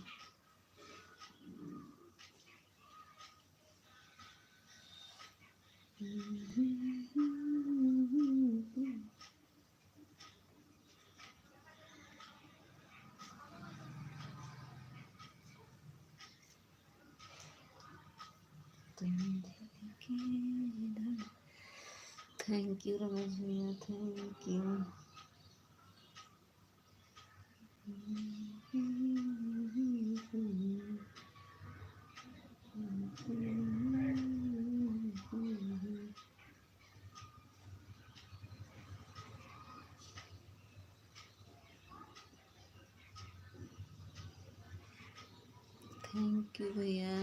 Thank you Ramesh भैया, थैंक यू। थैंक यू भैया।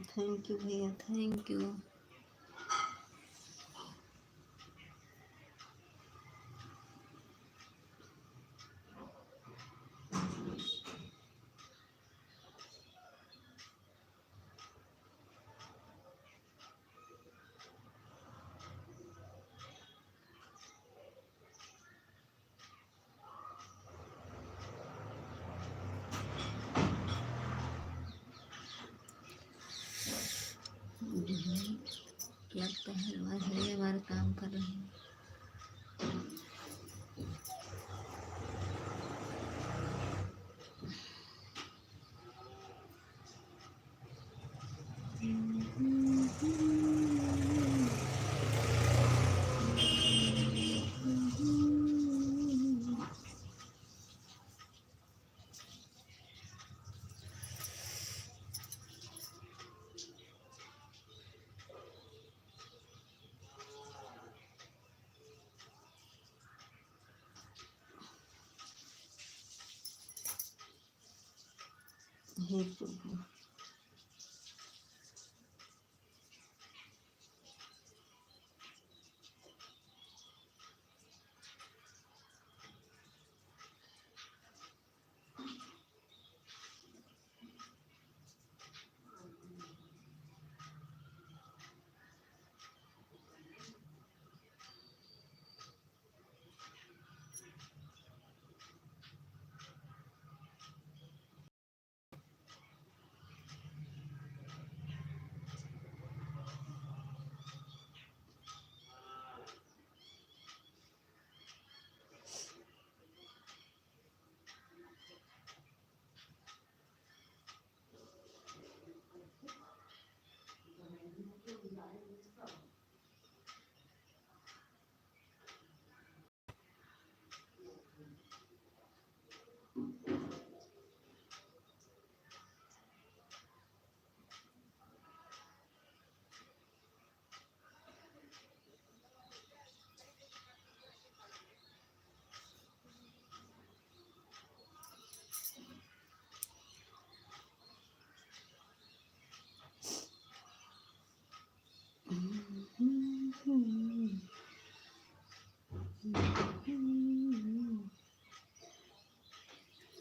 थैंक यू भैया, थैंक यू। लगता है ये हमारे काम कर रहे हैं। हे प्रभु।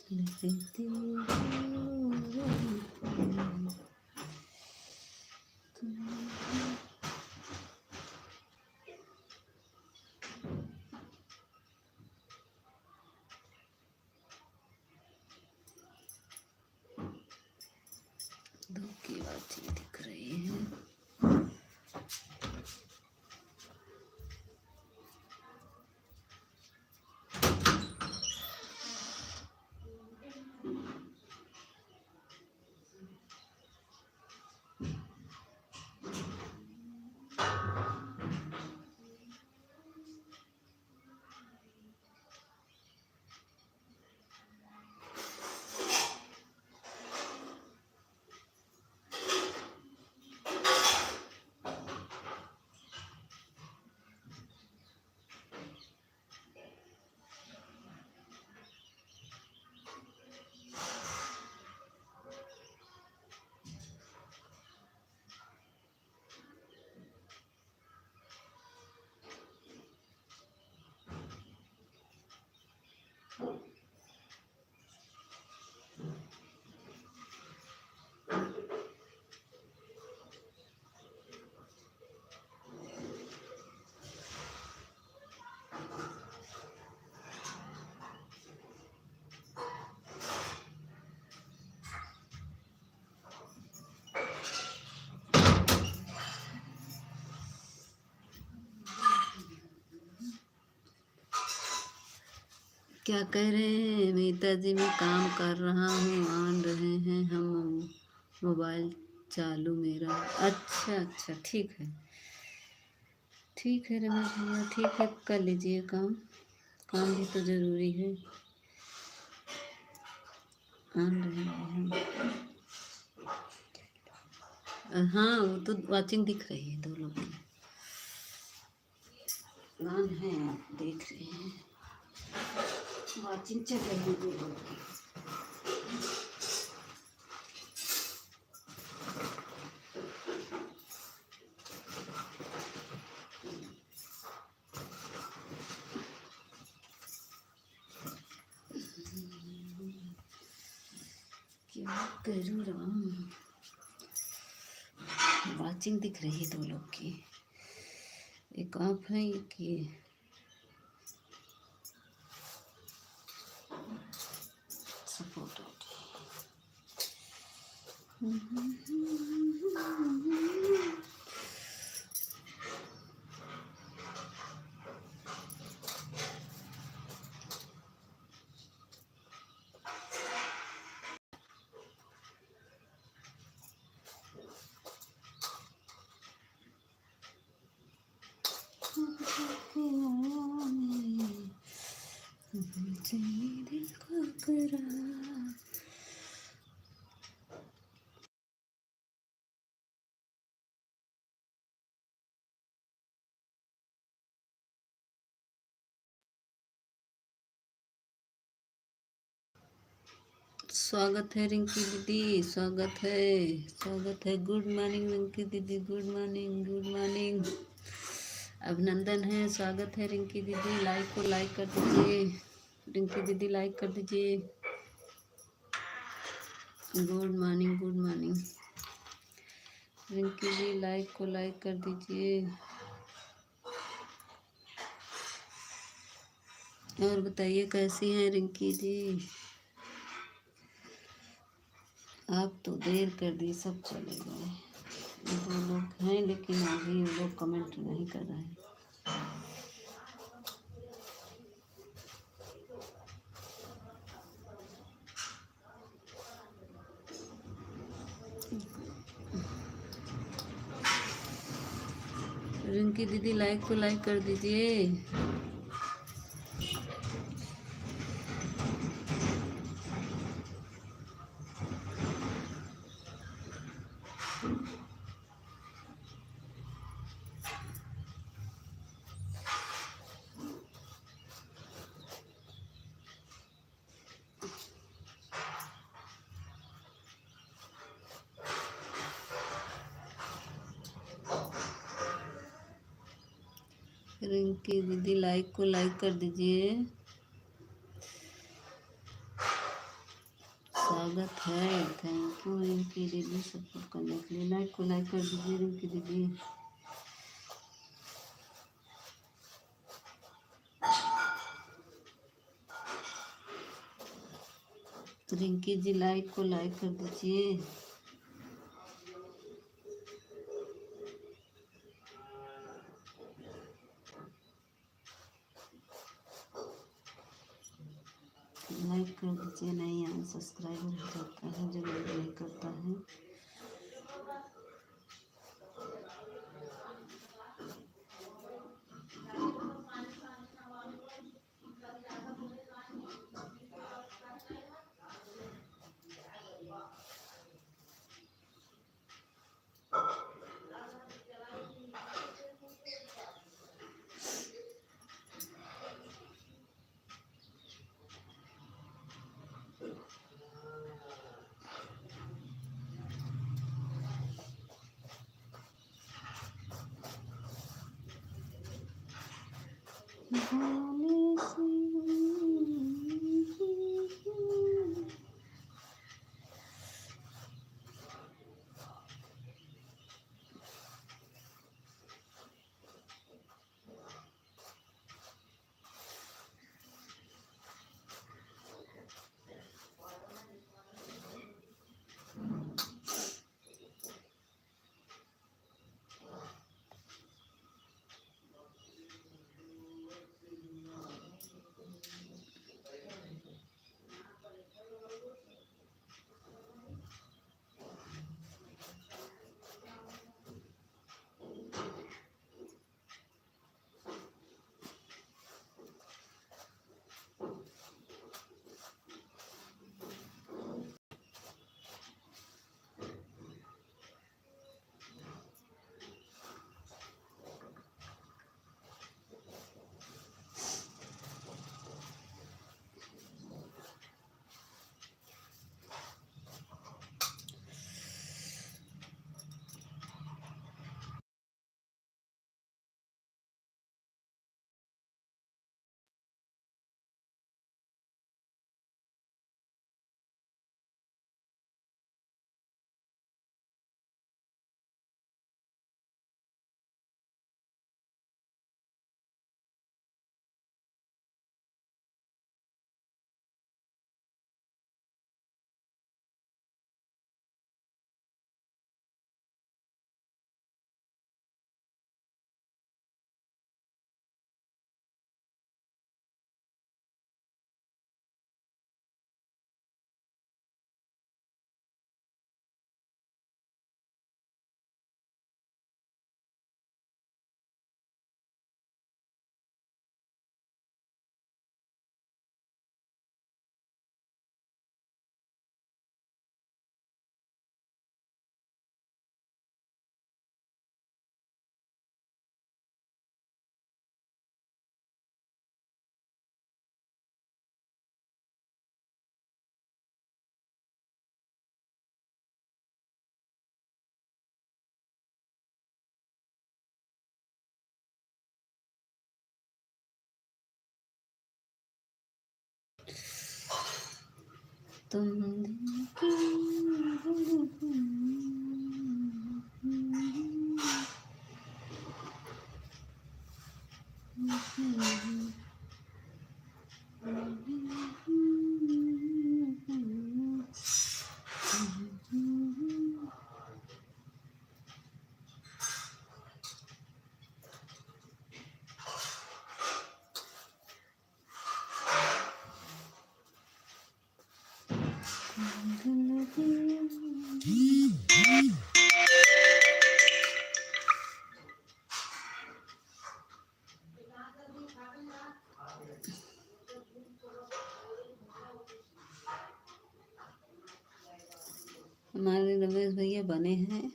की बातें दिख रही है। क्या कह रहे हैं मीता जी? मैं काम कर रहा हूँ, आन रहे हैं हम, मोबाइल चालू मेरा। अच्छा अच्छा, ठीक है, ठीक है रमेश भैया, ठीक है, कर लीजिए काम, काम भी तो ज़रूरी है। आन रहे हैं हम। हाँ, वो तो वॉचिंग दिख रही है, दो लोग की आन है, देख रहे हैं, वॉचिंग चल रही है दो लोग की। क्या करूँ राम, वॉचिंग दिख रही है दो लोग की, एक ऑफ है, एक ये। सपोर्ट दिल को करा। स्वागत है रिंकी दीदी, स्वागत है, स्वागत है। गुड मॉर्निंग रिंकी दीदी, गुड मॉर्निंग, गुड मॉर्निंग, अभिनंदन है, स्वागत है रिंकी दीदी। लाइक को लाइक कर दीजिए रिंकी दीदी, लाइक कर दीजिए। Good morning, good morning Rinki ji, like को लाइक कर दीजिए। और बताइए कैसी हैं रिंकी जी? आप तो देर कर दी, सब चले गए, दो लोग हैं लेकिन अभी वो लोग कमेंट नहीं कर रहे हैं। रिंकी दीदी, लाइक को लाइक कर दीजिए। रिंकी दीदी, लाइक को लाइक कर दीजिए। स्वागत है। थैंक यू रिंकी दीदी सपोर्ट करने के लिए। लाइक को लाइक कर दीजिए रिंकी दीदी। रिंकी जी लाइक को लाइक कर दीजिए। लाइक कर दीजिए। नहीं यहाँ सब्सक्राइबर हो जाता है जो लाइक नहीं करता है। तुम दिल की हमारे रमेश भैया बने हैं,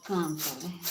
काम कर रहे हैं।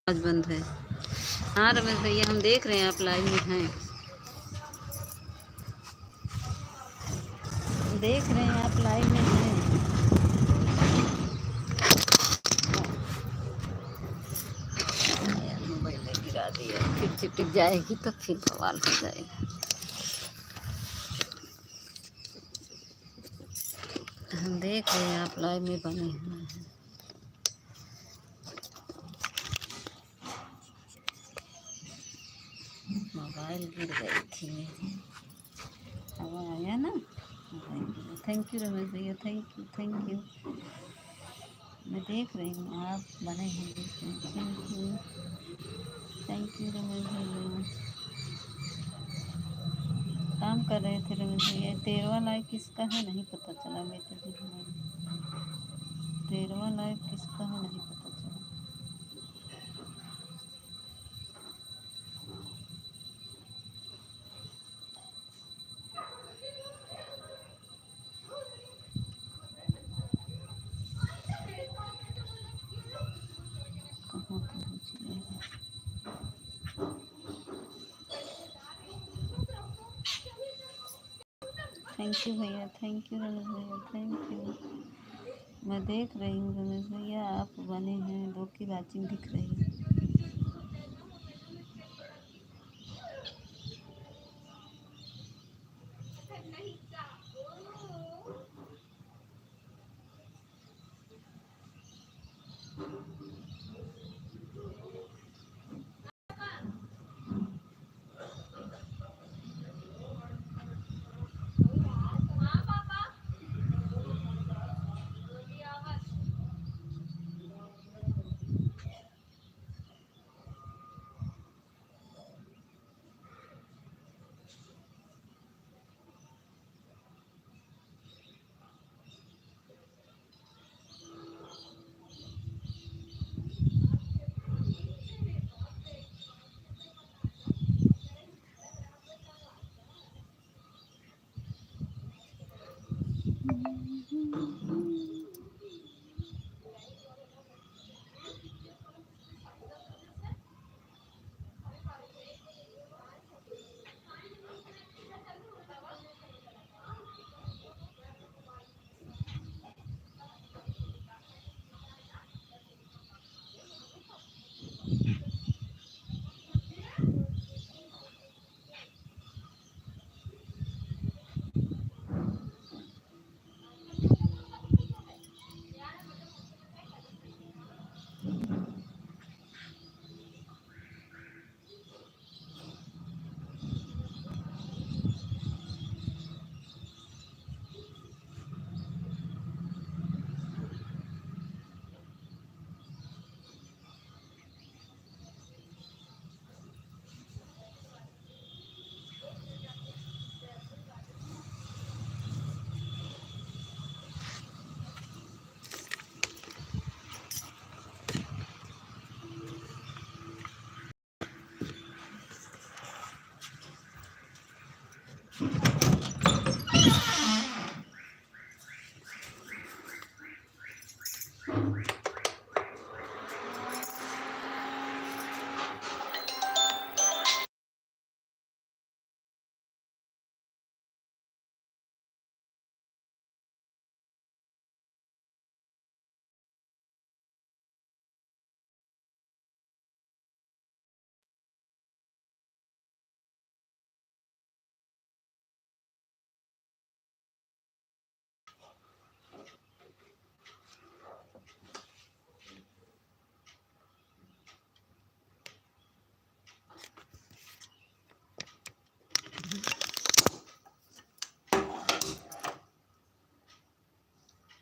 आज बंद है। हाँ रमेश भैया, हम देख रहे हैं आप लाइव में हैं। देख रहे हैं आप लाइव में हैं। मोबाइल में गिरा दिया, फिर चिपक जाएगी तो फिर बवाल हो जाएगा। हम देख रहे हैं आप लाइव में बने हुए हैं। मोबाइल गिर गई थी मेरी, हवा आया ना। थैंक यू रमेश भैया, थैंक यू। मैं देख रही हूँ आप बने हैं, देख रहे हैं। थैंक यू रमेश भैया। काम कर रहे थे रमेश भैया। 13वां लाइव किसका है नहीं पता चला। मैं तो 13वां लाइव किसका है नहीं पता चला। कहाँ पहुँच गए हैं। थैंक यू भैया, थैंक यू रमेश भैया, थैंक यू। मैं देख रही हूँ रमेश भैया आप बने हैं, लोग की वाचिंग दिख रही है।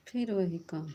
फिर वही काम।